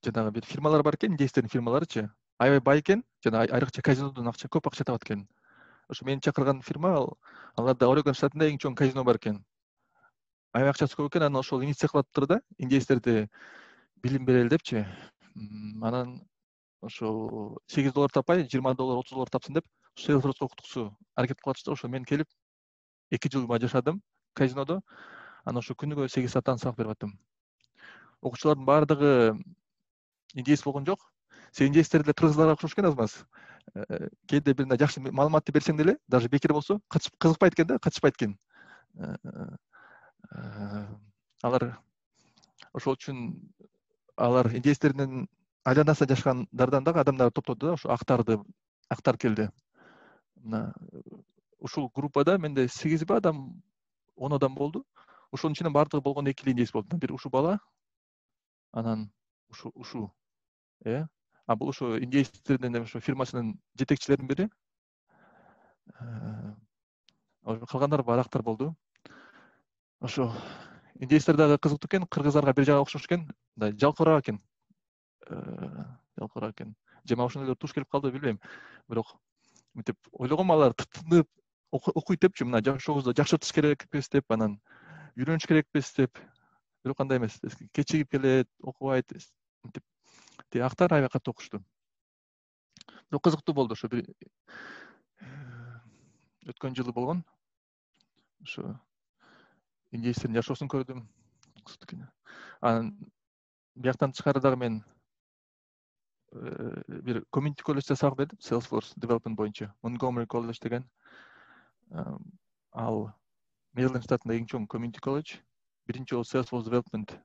жанагы бир фирмалар бар экен, индейстердин фирмаларычы. Аябай бай экен, жана айрыкча казинодон көп акча табат экен. Ошо мени чакырган фирма, аларда Орегон штатында эң чоң казино бар экен. Аябай акчасы көп экен, анан ошол иниция кылыптыр да, индейстерди билим берели депчи. Анан ошо $8 таппай, $20, $30 тапсын деп, Salesforce окуткусу аракет кылатышты. Ошо мен келип 2 жыл жашадым казинодо. Анан ошо күнүгө 8 сааттан сабак берип аттым. Окуучулардын баардыгы индейс болгон жок. Сен индейстер деле кыргыздарга окшош экен азмаз. Кээде бир жакшы маалыматты берсең деле, даже бекер болсо, кызыкпайт экен да, катышпайт экен. Алар ошол үчүн алар индейстердин айланасында жашагандардан дагы адамдар топтоду да, ошо актар келди. Мына ушул группада менде 8 адам, 10 адам болду. Ошонун ичинен баардыгы болгондо 2 индейс болду. Бир ушу бала, анан ушу. А бул ошо индейстердин ошо фирмасынын жетекчилеринин бири. Калгандары барактар болду. Ошо индейстер дагы кызыктуу экен, кыргыздарга бир жагы окшош экен, мындай жалкоораак экен. Же мага ошондой туш келип калды, билбейм. Бирок мынтип ойлогом, алар тынып окуйт депчи, мына жашообузду жакшыртыш керекпиз деп, анан үйрөнүш керекпиз деп. Бирок кандай эмес, кечигип келет, окубайт. Мынтип актар аябай катуу окушту. Бирок кызыктуу болду. Ошо бир өткөн жылы болгон. Ошо индейстердин жашоосун көрдүм. Анан бияктан тышкары дагы мен бир community колледжде сабак бердим, Salesforce Development боюнча. Montgomery College деген. Ал Мэриленд штатында эң чоң community колледж. Биринчи жолу Salesforce Development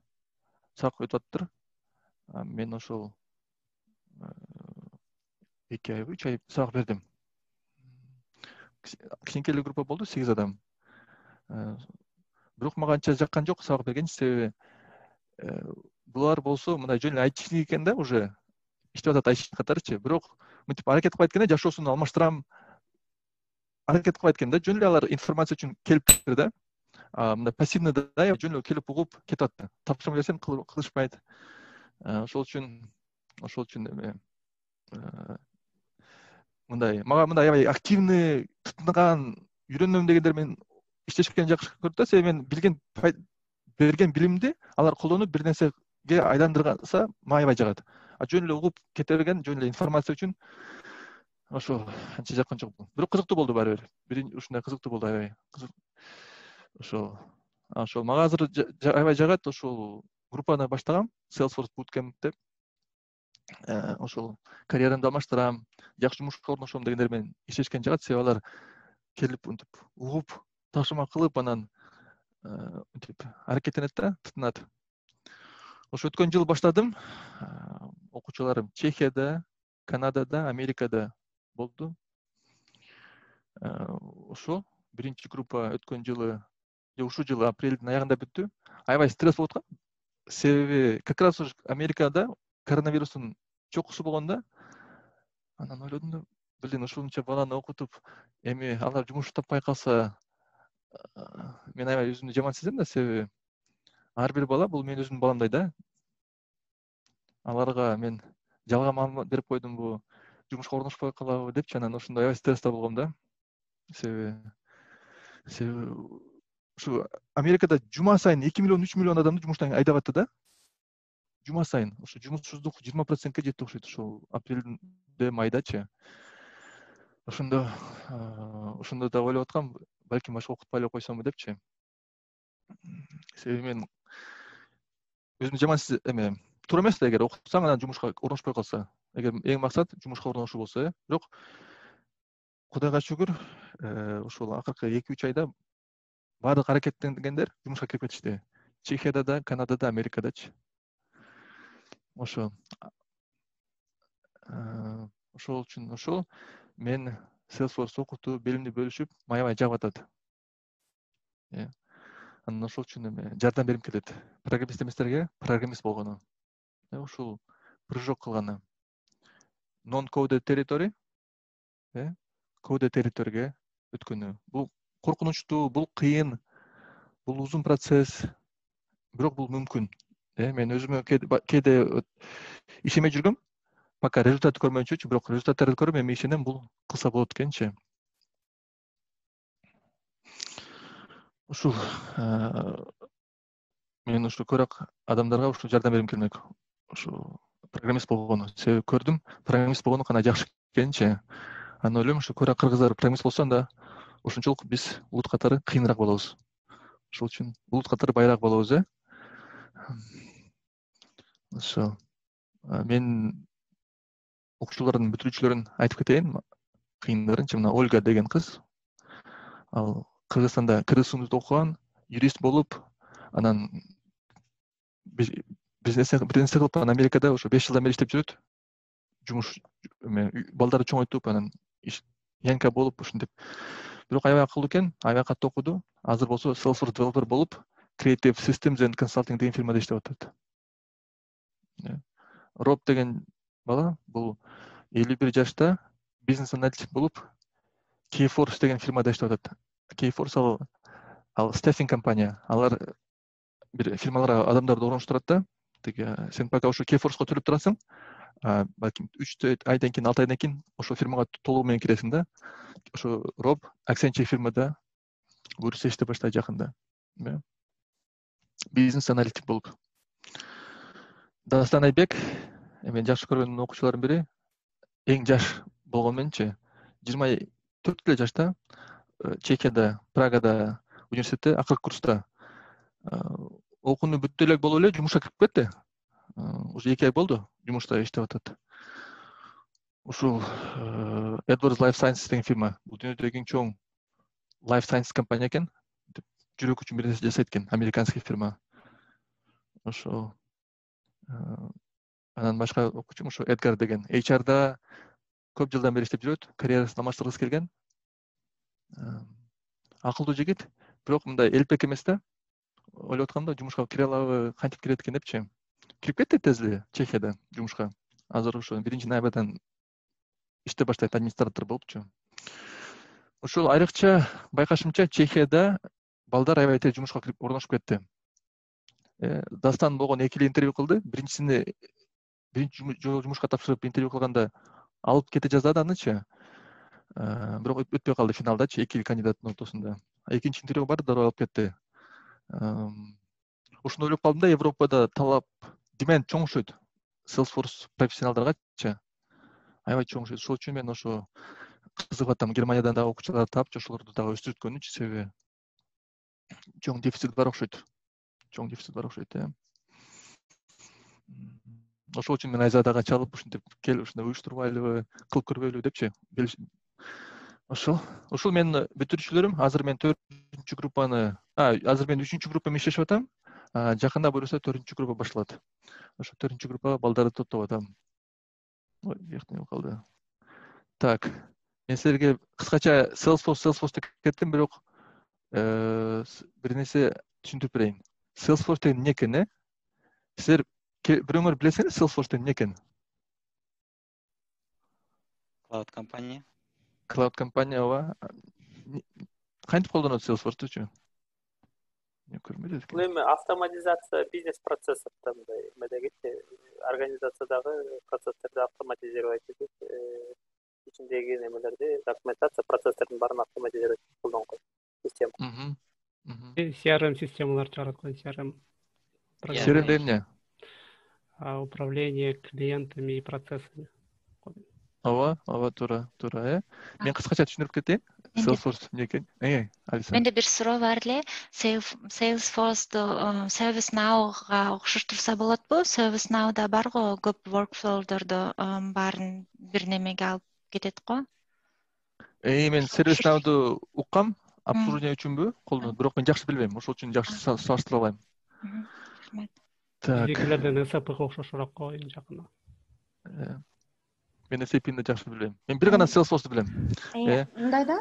сабак өтүп аттыр. Мен ошол 2 ай, 3 ай сабак бердим. Кичинекей группа болду, 8 адам. Бирок мага анча жаккан жок сабак берген, себеби булар болсо мына жөн эле айтчылык экен да, уже иштеп атат айтчылык катарычы. Бирок мынтип аракет кылбайт экен да, жашоосун алмаштырам. Аракет кылбайт экен да, жөн эле алар информация үчүн келиптир да. Мына пассивный да, жөн эле келип угуп кетип атты. Тапшырма берсем кылышпайт. Ошол үчүн мындай мага мындай аябай активный тытынган үйрөнөм дегендер мен иштешкен жакшы көрөт да, себеби мен берген билимди алар колдонуп бир нерсеге айландырса мага аябай жагат. Жөн эле угуп кете берген, жөн эле информация үчүн ошо анча жаккан жок. Бирок кызыктуу болду баары бир. Ушундай кызыктуу болду аябай. Ошол мага азыр аябай жагат. Ошол группаны баштагам, Salesforce Bootcamp деп. Ошол карьерамды алмаштырам, жакшы жумушка орношом дегендер менен иштешкен жагат. Себеби алар келип ынтип угуп, ташыма кылып, анан ынтип аракеттенет да, тытынат. Ошо өткөн жыл баштадым. Окуучуларым Чехияда, Канадада, Америкада болду. Ошо биринчи группа өткөн жылы, ушул жылы апрелдин аягында бүттү. Аябай стресс болуп аткан. Себеби как раз Америкада коронавирустун чокусу болгондо, анан ойлодум да, блин, ушунча баланы окутуп, эми алар жумуш таппай калса, мен аябай өзүмдү жаман сезем да, себеби ар бир бала бул менин өзүмдүн баламдай да. Аларга мен жалган маалымат берип койдумбу, жумушка орношпой калабы депчи, анан ошондой аябай стрессте болгом да. Себеби ушу Америкада жума сайын 2 миллион 3 миллион адамды жумуштан айдап атты да. Жума сайын. Ошо жумушсуздук 20%ке жетти окшойт ошол апрелде, майдачы. Ошондо да ойлоп аткам, балким башка окутпай эле койсомбу депчи. Себеби мен өзүмдү жаман эме туура эмес да, эгер окутсаң анан жумушка орношпой калса. Эгер эң максат жумушка орношуу болсо, бирок Кудайга шүгүр, ушул акыркы 2-3 айда баардык аракеттенгендер жумушка кирип кетишти. Чехияда да, Канадада, Америкадачы. Ошол үчүн мен Salesforce окутуп, билимди бөлүшүп, аябай жагып атат. Анан ошол үчүн жардам берим келет. Программист эместерге программист болгону. Ушул прыжок кылганы. Non-coded territory, coded territoryге өткөнү. Бул коркунучтуу, бул кыйын, бул узун процесс, бирок бул мүмкүн. Мен өзүмө кээде ишемей жүргөм, пока результат көрмөйүнчөчү, бирок результаттарды көрүп мен ишенем, бул кылса болот экенчи. Ушул мен ушу көрөк адамдарга ушу жардам берим келмек. Ушу программист болгону, себеби көрдүм, программист болгону кана жакшы экенчи. Анан ойлойм, ушу көрөк кыргыздар программист болсо анда ошончолук биз улут катары кыйыныраак болобуз. Ошол үчүн улут катары байраак болобуз, Ошо мен окуучулардын бүтүрүүчүлөрүн айтып кетейин, кыйындарынчы. Мына Ольга деген кыз, ал Кыргызстанда кыргыз институтунда окуган, юрист болуп, анан бизнес кылып, анан Америкада ошо 5 жылдан бери иштеп жүрөт. Жумуш балдарды чоңойтуп, анан янка болуп ушинтип. Бирок аябай акылдуу экен, аябай катуу окуду. Азыр болсо Salesforce developer болуп, Creative Systems and Consulting деген фирмада иштеп атат. Роб деген бала, бул 51 жашта бизнес аналитик болуп, Kforce деген фирмада иштеп атат. Kforce ал staffing компания. Алар бир фирмаларга адамдарды орноштурат да. Сен пока ошо Kforce'га төлөп турасың, балким 3 айдан кийин, 6 айдан кийин ошо фирмага толугу менен киресиң да. Ошо Роб Accenture фирмада буюрса иштеп баштайт жакында. Бизнес аналитик болуп. Дастан Айбек, мен жакшы көргөн окуучулардын бири, эң жаш болгон менчи, 24 эле жашта Чехияда, Прагада университетте акыркы курста окууну бүттү элек болуп эле жумушка кирип кетти. Уже 2 ай болду жумушта иштеп атат. Ушул Edwards Life Sciences деген фирма, бул дүйнөдөгү эң чоң Life Sciences компания экен. Жүрөк үчүн бир нерсе жасайт экен, американский фирма. Ошо анан башка окуучум ошо Эдгар деген, HR-да көп жылдан бери иштеп жүрөт, карьерасын алмаштыргысы келген. Акылдуу жигит, бирок мындай элпек эмес да. Ойлоп атканда жумушка кире алабы, кантип кирет экен депчи. Кирип кетти тез эле Чехияда жумушка. Азыр ошо 1-ноябрдан иштеп баштайт, администратор болупчу. Ошол айрыкча байкашымча Чехияда балдар аябай тез жумушка кирип орношуп кетти. Дастан болгон 2 интервью кылды. Биринчи жумушка тапшырып интервью кылганда алып кете жаздады анычы. Бирок өтпөй калды финалдачы 2 кандидаттын ортосунда. Экинчи интервью барды, дароо алып кетти. Ушуну ойлоп калдым да, Европада талап demand чоңушойт. Salesforce профессионалдаргачы аябай чоңушойт. Ошол үчүн мен ошо кызыгып атам. Германиядан дагы окуучуларды таап, ошолорду дагы өстүрткөнүчү, себеби чоң дефицит бар окшойт. Ошол үчүн мен Айзадага чалып, ушинтип кел, ушундай уюштурбайлыбы, кылып көрбөйлүбү депчи. Ошол менин бүтүрүүчүлөрүм. Азыр мен 4-чү группаны, азыр мен 3-чү группа менен иштешип атам. Жакында буюрса 4-чү группа башталат. Ошо 4-чү группага балдарды топтоп атам. Ой, жактан калды. Так, мен силерге кыскача Salesforce деп кеттим, бирок бир нерсе түшүндүрүп берейин. Salesforce деген эмне экен? Силер бирөөңөр билесиңер Salesforce деген эмне экен? Cloud компания. Cloud компания ооба. Кантип колдонот Salesforce-тучу? Мен көрмөдүм. Бул эми автоматизация бизнес процессордун мындайгичи организациядагы процесстерди автоматизировать этип, ичиндеги немелерди, документация процесстердин баарын автоматизировать этип колдонгон система. CRM системалар чыгарат го, CRM. CRM деген эмне? Управление клиентами и процессами. Ооба, туура. Мен кыскача түшүндүрүп кетейин. Salesforce эмне экен? Алиса. Менде бир суроо бар эле. Salesforce'ду ServiceNow'га окшоштурса болотпу? ServiceNow'да бар го көп workflow'дорду баарын бир немеге алып кетет го. Мен ServiceNow'ду уккам, обслуживание үчүнбү колдонот, бирок мен жакшы билбейм. Ошол үчүн жакшы салыштыра албайм. Так. Биздикилерден SAP-га окшошураак го, эң жакыны. Мен SAP-ни жакшы билбейм. Мен бир гана Salesforce'ду билем. Мындай да,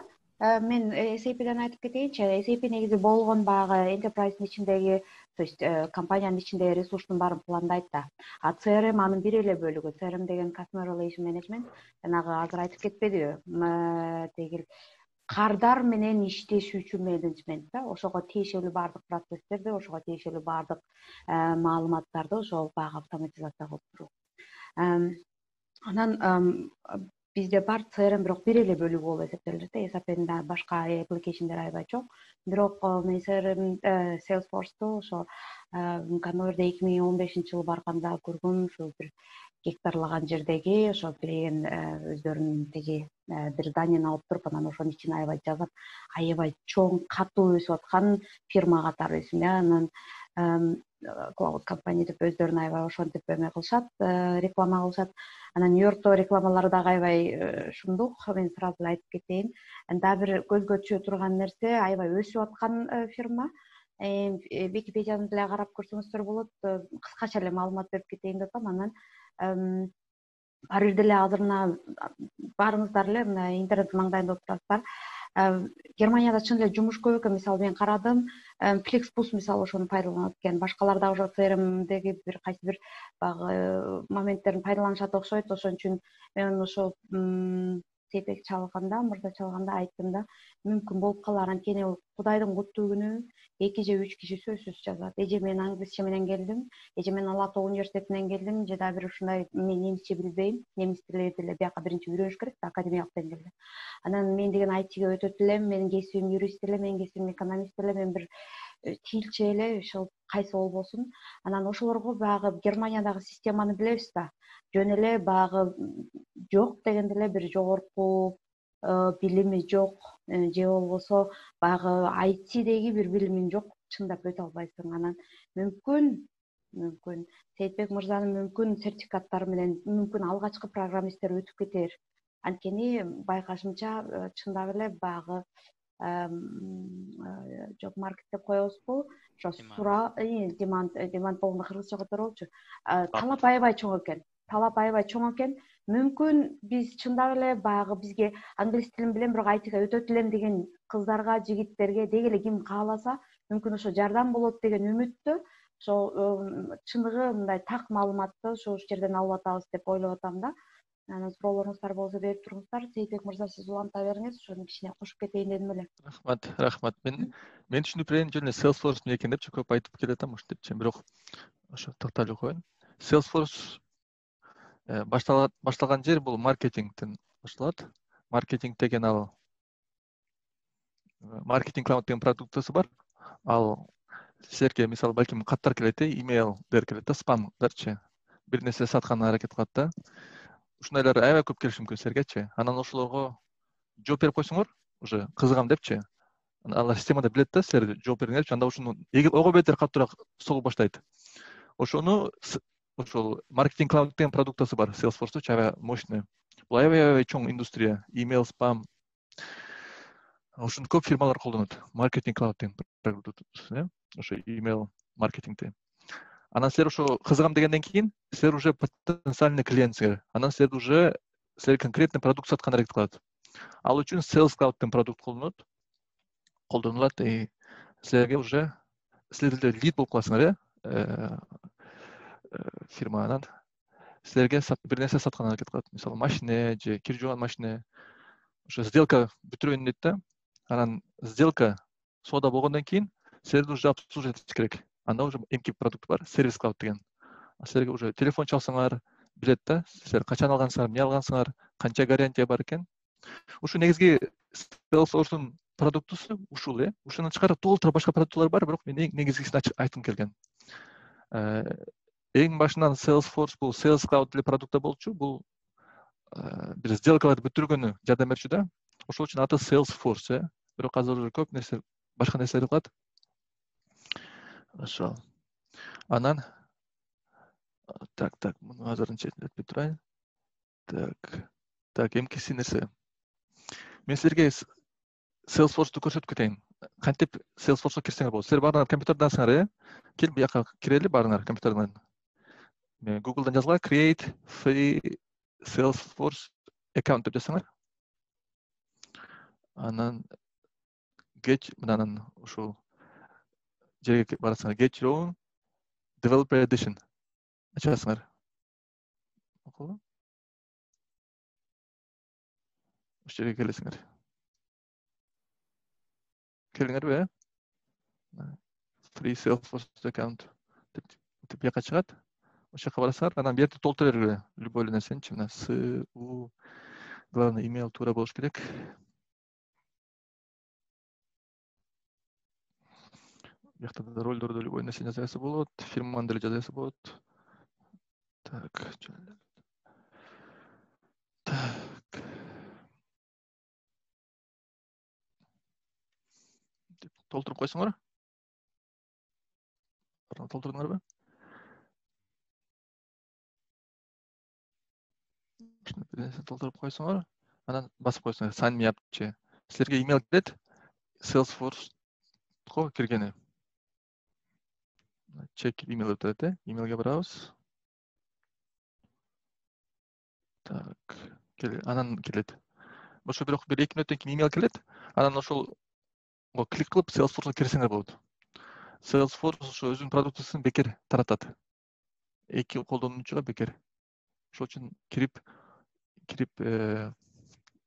мен SAP-ден айтып кетейинчи. SAP негизи болгон баягы enterprise'дин ичиндеги, то есть компаниянын ичиндеги ресурстун баарын пландайт да. А CRM анын бир эле бөлүгү. CRM деген Customer Relation Management, жанагы азыр айтып кетпедиби? Тегил кардар менен иштешүүчү менеджмент да. Ошого тиешелүү бардык процесстерди, ошого тиешелүү бардык маалыматтарды ошол баягы автоматизация кылып туруу. Анан бизде бар CRM бирок бир эле бөлүгү болуп эсептелет. SAP-да башка application'дер аябай чоң. Бирок мен CRM Salesforce'ду ошо Ганноверде 2015-жылы барганда көргөм, ошо бир гектарлаган жердеги ошо билген өздөрүнүн теги бир зданияны алып туруп, анан ошонун ичине аябай жазап, аябай чоң катуу өсүп аткан фирма катары өсүм. Анан Cloud компания деп өздөрүн аябай ошентип эме кылышат, реклама кылышат. Анан Нью-Йоркто рекламалары дагы аябай шумдук. Мен сразу айтып кетейин. Дагы бир көзгө түшө турган нерсе, аябай өсүп аткан фирма. Википедияны деле карап көрсөңүздөр болот. Кыскача эле маалымат берип кетейин деп атам. Анан ар бир деле азыр мына баарыңыздар эле мына интернет маңдайында отурасыздар. Германияда чын эле жумуш көп экен. Мисалы мен карадым, Flixbus мисалы ошону пайдаланат экен. Башкалар дагы ошо CRM'деги бир кайсы бир багы моменттерин пайдаланышат окшойт. Ошон үчүн мен ошо Сейтек чалганда, мырза чалганда айттым да, мүмкүн болуп калар. Анткени Кудайдын куттуу күнү 2 же 3 киши сөзсүз жазат. Эже мен англисче менен келдим, эже мен Алато университетинен келдим, же да бир ушундай мен немисче билбейм. Немис тили деле бияка биринчи үйрөнүш керек да, академиялык деңгээлде. Анан мен деген айтиге өтөт элем, менин кесибим юрист эле, менин кесибим экономист эле, мен бир тилчи эле, ошол кайсы болбосун. Анан ошолорго баягы Германиядагы системаны билебиз да. Жөн эле баягы жок дегенде эле бир жогорку билими жок, же болбосо баягы IT'деги бир билимиң жок, чындап өтө албайсың. Анан мүмкүн Сейтбек мырзанын мүмкүн сертификаттары менен мүмкүн алгачкы программисттер өтүп кетер. Анткени байкашымча чындап эле баягы job market деп коебузбу? Ошо суроо, demand болгондо кыргызча которолчу. Талап аябай чоң экен. Мүмкүн биз чындап эле баягы бизге англис тилин билем, бирок айтыга өтөт элем деген кыздарга, жигиттерге деги эле ким кааласа, мүмкүн ошо жардам болот деген үмүттө, ошо чындыгы мындай так маалыматты ошол жерден алып атабыз деп ойлоп атам да. Анан суроолоруңуздар болсо берип туруңуздар. Сейтбек мырза, сиз уланта бериңиз, ошону кичине кошуп кетейин дедим эле. Рахмат. Мен түшүнүп берейин, жөн эле Salesforce эмне экен депчи көп айтып келатам ушинтипчи, бирок ошо такталып коеюн. Salesforce башталган жер бул маркетингден башталат. маркетинг деген ал маркетинг клауд деген продуктысы бар. Ал силерге мисалы балким каттар келет, имейлдер келет да, спамдарчы. Бир нерсе сатканга аракет кылат да. Ушундайлар аябай көп келиши мүмкүн силергечи. Анан ошолорго жооп берип койсоңор, уже кызыгам депчи. Алар системада билет да, силер жооп бериңерчи. Анда ушуну ого бетер катуураак согуп баштайт. Ошону ошол маркетинг клауд деген продуктасы бар, Salesforce аябай мощный. Бул аябай чоң индустрия, имейл, спам. Ошону көп фирмалар колдонот. Маркетинг клауд деген продуктасы, ошо имейл маркетингти. Анан силер ошо кызыгам дегенден кийин, силер уже потенциальный клиентсиңер. Анан силер уже силер конкретный продукт сатканга аракет кылат. Ал үчүн Sales Cloud деген продукт колдонулат, и силерге уже силер лид болуп каласыңар, фирманан. Силерге бир нерсе сатканга аракет кылат. Мисалы, машина же кир жууган машина. Ошо сделка бүтүрөйүн дейт да. Анан сделка соода болгондон кийин силерди уже обслуживать этиш керек. Анда уже эмки продукт бар, Service Cloud деген. Силерге уже телефон чалсаңар билет да, силер качан алгансыңар, эмне алгансыңар, канча гарантия бар экен. Ушу негизги Salesforce'ун продуктусу ушул, Ушундан тышкары толтура башка продукттар бар, бирок мен негизгисин айткым келген. Эң башынан Salesforce бул Sales Cloud деле продукта болчу, бул бир сделкаларды бүтүргөнү жардам берчү да. Ошол үчүн аты Salesforce, бирок азыр уже көп нерсе, башка нерселер кылат. Ошо. Анан так, муну азырын четиндетпей турайын. Так, эмкиси нерсе. Мен силерге Salesforce'ду көрсөтүп кетейин. Кантип Salesforce'га кирсеңер болот. Силер баарыңар компьютердансыңар, Кел bu жака кирели баарыңар компьютерден. Мен Google'дан жазгыла create free Salesforce account деп жазсаңар. Анан get мынанын ушул жерге барасыңар, get your own developer edition. Ачасыңар. Окула. Ушул жерге келесиңер. Келиңерби? Free Salesforce account деп жака чыгат. Ошол жака барасыңар, анан бу жерде толтура бергиле. Любой нерсеничи, мына СУ главный имейл туура болуш керек. Бу жакта да ролдорду любой нерсе жазасы болот, фирманы деле жазасы болот. Так. Толтуруп койсоңор. Толтурдуңарбы? Бир нерсе толтуруп койсоңор, анан басып койсоңор, sign me up-чы. Силерге имейл келет, Salesforce-го киргени. Check email өтөт, имейлге барабыз. Так, анан келет. Ошо бирок бир 2 мүнөттөн кийин имейл келет, анан ошол клик кылып Salesforce-га кирсеңер болот. Salesforce ошо өзүнүн продуктусын бекер таратат. Эки колдонуучуга бекер. Ошол үчүн кирип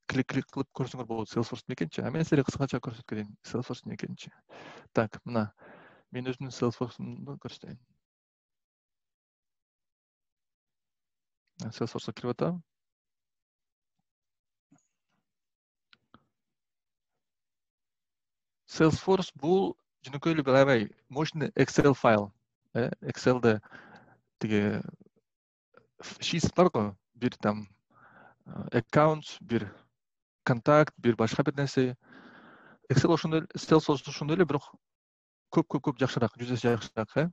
клик кылып көрсөңөр болот Salesforce экенчи. А мен силерге кыскача көрсөтүп кетейин Salesforce экенчи. Так, мына мен өзүмдүн Salesforce'умду көрсөтөйүн. Salesforce'га кирип атам. Salesforce бул жөнөкөй эле бир аябай мощный Excel файл. Excel'de тиги sheets бар го, бир там account, бир контакт, бир башка бир нерсе. Excel ошондой, Salesforce ошондой эле, бирок көп жакшыраак, 100 эсе жакшыраак,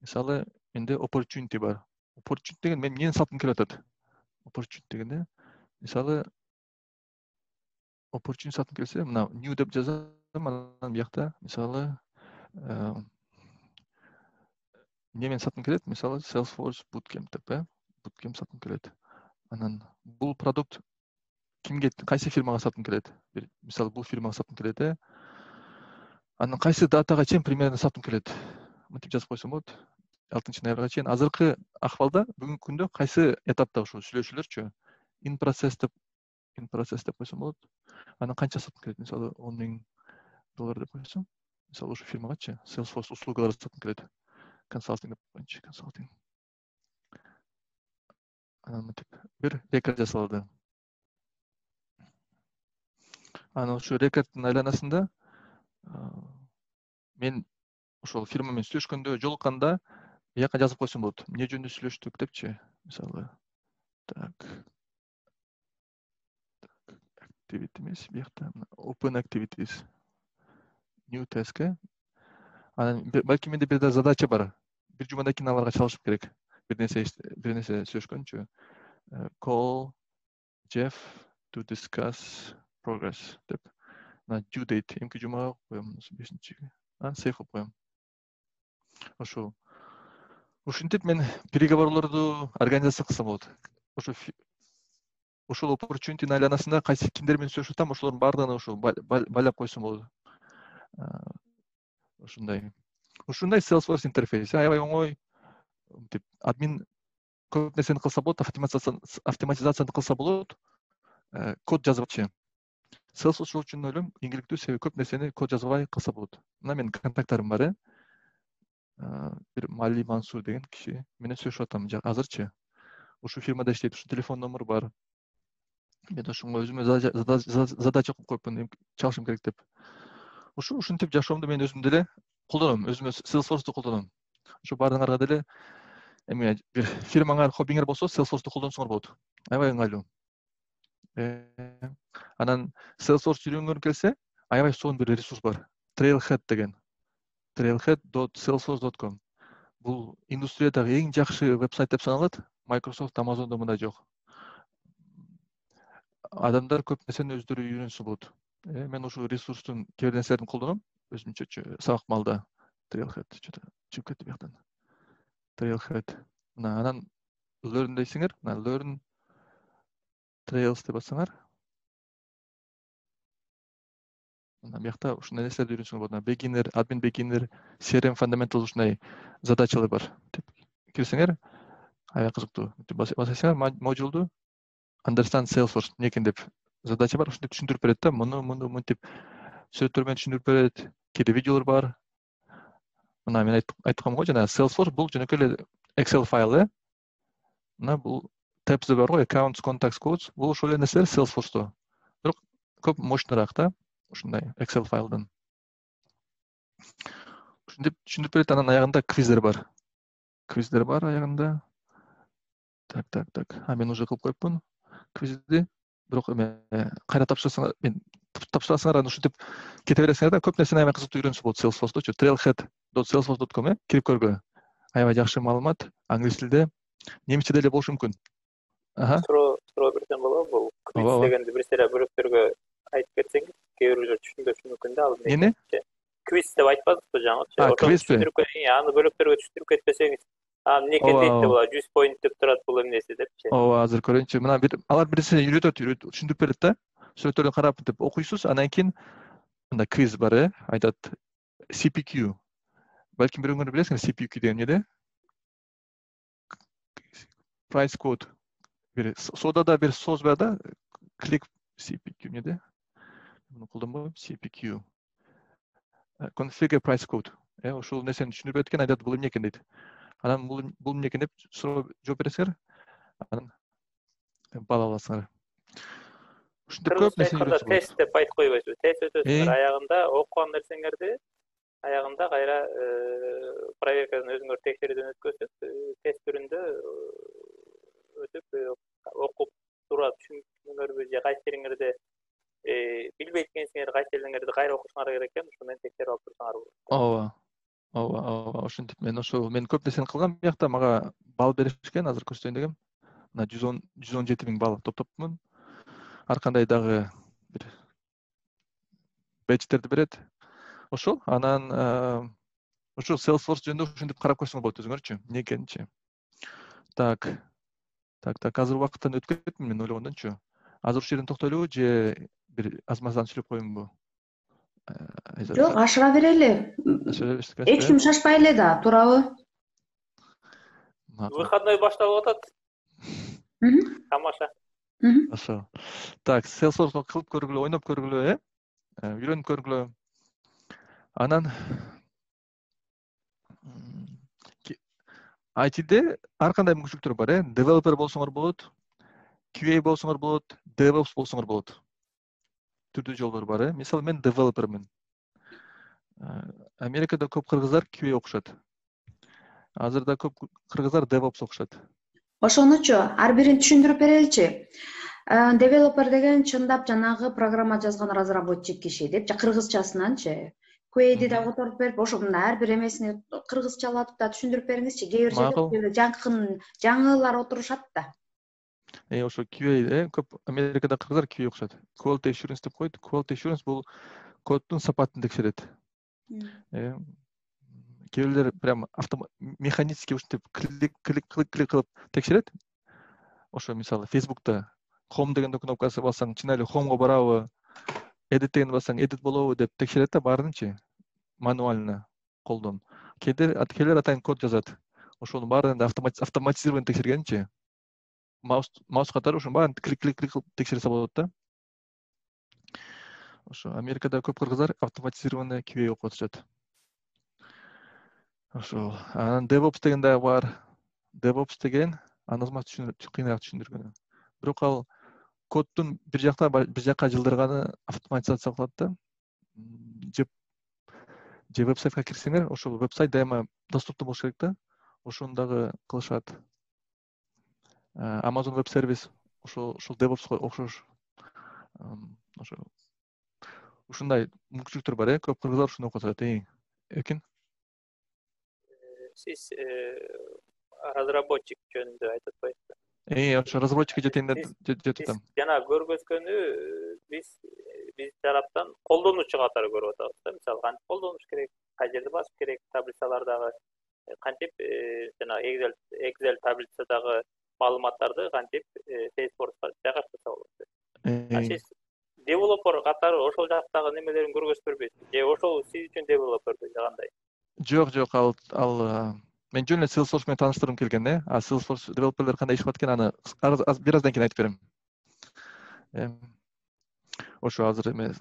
Мисалы, менде opportunity бар. Opportunity деген мен эмнени саткым келип атат? Opportunity дегенде, мисалы, opportunity саткым келсе, мына new деп жазам, анан бу жакта, мисалы, эмне мен саткым келет? Мисалы, Salesforce Bootcamp деп, Bootcamp саткым келет. Анан бул продукт кимге, кайсы фирмага саткым келет? Мисалы, бул фирмага саткым келет, анан кайсы датага чейин примерно саткым келет? Мынтип жазып койсом болот. 6-ноябрга чейин. Азыркы акыбалда бүгүнкү күндө кайсы этапта ошо сүйлөшүүлөрчү? In process деп койсом болот. Анан канча саткым келет? Мисалы, $10,000 деп койсом. Мисалы, ошо фирмагачы Salesforce услугалары саткым келет. Консалтинг деп койчу, консалтинг. Анан мынтип бир рекорд жасалды. Анан ошо рекордтун айланасында мен ошол фирмамен сүйлөшкөндө, жолукканда бияка жазып койсом болот. Эмне жөнүндө сүйлөштүк депчи. Мисалы, так. Activity эмес, биякта open activities. New task. Анан балки менде бир да задача бар. Бир жумадан кийин аларга чалышып керек. Бир нерсе сүйлөшкөнчү. Call Jeff to discuss progress деп. На due date эмки жумага коем, 5-чиге. Сейф кылып коем. Ошо. Ушинтип мен переговорлорду организация кылсам болот. Ошол opportunity айланасында кайсы кимдер менен сүйлөшүп атам, ошолордун баардыгын ошо байлап койсом болот. Ушундай Salesforce интерфейс, аябай оңой. Деп админ көп нерсени кылса болот, автоматизацияны кылса болот. Код жазбакчы. Salesforce ошол үчүн ойлойм, ийгиликтүү, себеби көп нерсени код жазбай кылса болот. Мына менин контакттарым бар. Бир Мали Мансур деген киши менен сүйлөшүп атам азырчы. Ушул фирмада иштейт, ушул телефон номер бар. Мен ошонго өзүмө задача коюп койпун, чалышым керек деп. Ушинтип жашоомду мен өзүм деле колдоном, өзүмө Salesforce'ду колдоном. Ошо баардыгыңарга деле эми бир фирмаңар, хоббиңер болсо Salesforce'ду колдонсоңор болот. Аябай ыңгайлуу. Анан Salesforce үйрөнгөнгөр келсе, аябай сонун бир ресурс бар. Trailhead деген. trailhead.salesforce.com. Бул индустриядагы эң жакшы вебсайт деп саналат. Microsoft, Amazon'да мындай жок. Адамдар көп нерсени өздөрү үйрөнсө болот. Мен ошол ресурстун кээ бир нерселерин колдоном, өзүмчө сабак малда. Trailhead чыгып кетти бияктан. Trailhead. Анан learn дейсиңер, learn trails деп бассаңар. Биякта ушундай нерселерди үйрөнсөңөр болот. Beginner, admin beginner, CRM fundamental ушундай задачалар бар. Деп кирсеңер, аябай кызыктуу. Басасыңар модулду Understand Salesforce некен деп задача бар, ушинтип түшүндүрүп берет да, муну мынтип сүрөттөр менен түшүндүрүп берет. Кээде видеолор бар. Мына мен айткам го, жана Salesforce бул жөнөкөй эле Excel файл, Мына бул tabs бар го, accounts, contacts, codes, бул ошол эле нерселер Salesforce'то. Бирок көп мощныраак да, ушундай Excel файлдан. Ушинтип түшүндүрүп берет, анан аягында квиздер бар. Квиздер бар аягында. Так. Мен уже кылып койпмун квизди. Бирок эме кайра тапшырсаңар, мен тапшырасыңар, анан ушинтип кете бересиңер да, көп нерсени аябай кызыктуу үйрөнсө болот Salesforce'дочу. Trailhead.salesforce.com кирип көргө. Аябай жакшы маалымат, англис тилде, немисче деле болушу мүмкүн. Суроо берсем болобу? Бул квиз дегенди бир сыйра бөлөктөргө айтып кетсеңиз, кээ бирөөлөр түшүнбөшү мүмкүн да, ал эмне? Квиз деп айтпадыңызбы жаңычы? Квизби? Аны бөлөктөргө түшүндүрүп кетпесеңиз, эмнекен дейт деп алат, 100 point деп турат бул эмнеси депчи. Азыр көрөйүнчү. Мына алар бир нерсе үйрөтөт, түшүндүрүп берет да. Сүрөттөрдөн карап деп окуйсуз, анан кийин мында квиз бар, айтат CPQ. Балким бирөөңөр билесиңер CPQ деген эмне? Price code. Бир содада бир соз бар да, клик CPQ эмне? Муну колдонбойм, CPQ. Configure price code. Ошол нерсени түшүндүрүп берет экен, айтат бул эмне экен дейт. Анан бул эмне экен деп суроо жооп бересиңер. Анан бал аласыңар. Ушинтип көп нерсе үйрөнсөңөр. Тест деп айтып койбойсузбу? Тест өтөсүңөр, аягында окуган нерсеңерди аягында кайра проверкадан өзүңөр текшерүүдөн өткөзүп, тест түрүндө өтүп окуп тура түшүндүңөрбү же кайсы жериңерде билбейт экенсиңер, кайсы жериңерди кайра окушуңар керек экен, ошо менен текшерип алып турсаңар болот. Ооба. Ошентип мен көп нерсени кылгам, биякта мага бал беришкен, азыр көрсөтөйүн дегем. Мына 117 000 бал топтоптмун. Ар кандай дагы бир бэджтерди берет. Ошол, анан ошол Salesforce жөнүндө ушинтип карап койсоңор болот өзүңөрчү, эмне экенинчи. Так, азыр убакыттан өтүп кеттим мен ойлогондончу. Азыр ушул жерден токтойлубу же бир азмаздан сүйлөп коеюмбу? Жок, ашыга берели. Эч ким шашпай эле да, туурабы? Выходной башталып атат. Тамаша. Ошо. Так, Salesforce кылып көргүлө, ойноп көргүлө, үйрөнүп көргүлө. Анан IT-де ар кандай мүмкүнчүлүктөр бар, Developer болсоңор болот, QA болсоңор болот, DevOps болсоңор болот. түрдүү жолдор бар. Мисалы мен девелопермин. Америкада көп кыргыздар QA окушат. Азырда көп кыргыздар DevOps окушат. Ошонучу ар бирин түшүндүрүп береличи. Девелопер деген чындап жанагы программа жазган разработчик киши деп, кыргызчасынанчы. QA'ди да которуп берип, ошо мында ар бир эмесини кыргызчалатып да түшүндүрүп бериңизчи. Кээ бир жерде жакын жаңылар отурушат да. Ошо QA көп Америкада кыргыздар QA окушат. Quality assurance деп коет. Quality assurance бул коддун сапатын текшерет. Кейбирлер прям механически ушинтип клик кылып текшерет. Ошо мисалы Facebook'та home деген кнопкасы бассаң, чын эле home'го барабы, edit деген бассаң, edit болобу деп текшерет да баарынчы мануально колдон. Кейлер атайын код жазат. Ошонун баарын автоматизированно текшергенчи. Маус катары ошонун баарын клик кылып текшерсе болот да. Ошо Америкада көп кыргыздар автоматизированный QA окуп атышат. Ошо анан DevOps деген да бар. DevOps деген анызма кыйыныраак түшүндүргөнү. Бирок ал коддун бир жакка жылдырганы автоматизация кылат да. Же вебсайтка кирсеңер, ошол вебсайт дайыма доступтуу болуш керек да. Ошону дагы кылышат. Amazon Web Service ошол DevOps'ка окшош. Ошо ушундай мүмкүнчүлүктөр бар, көп кыргыздар ушуну окуп атат. Эркин? Siz разработчик жөнүндө айтып атпайсызбы? Ошо разработчикке жетейин деп жатам. Жана көргөзгөнү биз тараптан колдонуучу катары көрүп атабыз да. Мисалы кантип колдонуш керек, кай жерде басып керек, таблицалардагы кантип жана Excel таблицадагы маалыматтарды кантип Salesforce'ка жайгаштырса болот. Сиз девелопер катары ошол жактагы немелерин көргөзүп бербейсизби? Же ошол сиз үчүн девелоперби кандай? Жок, ал мен жөн эле Salesforce менен тааныштыргым келген, а Salesforce девелоперлер кандай иши кылат экен, аны бир аздан кийин айтып берем. Ошо азыр эме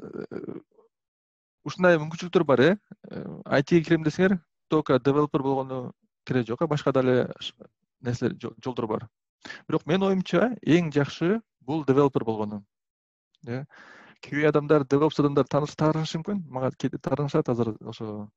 ушундай мүмкүнчүлүктөр бар, IT-ге кирем десеңер, только девелопер болгону кереги жок, башка дагы нерселер жолдор бар. Бирок менин оюмча эң жакшы бул девелопер болгону. QA адамдар, DevOps адамдар таарынышы мүмкүн, мага кээде таарынышат азыр ошо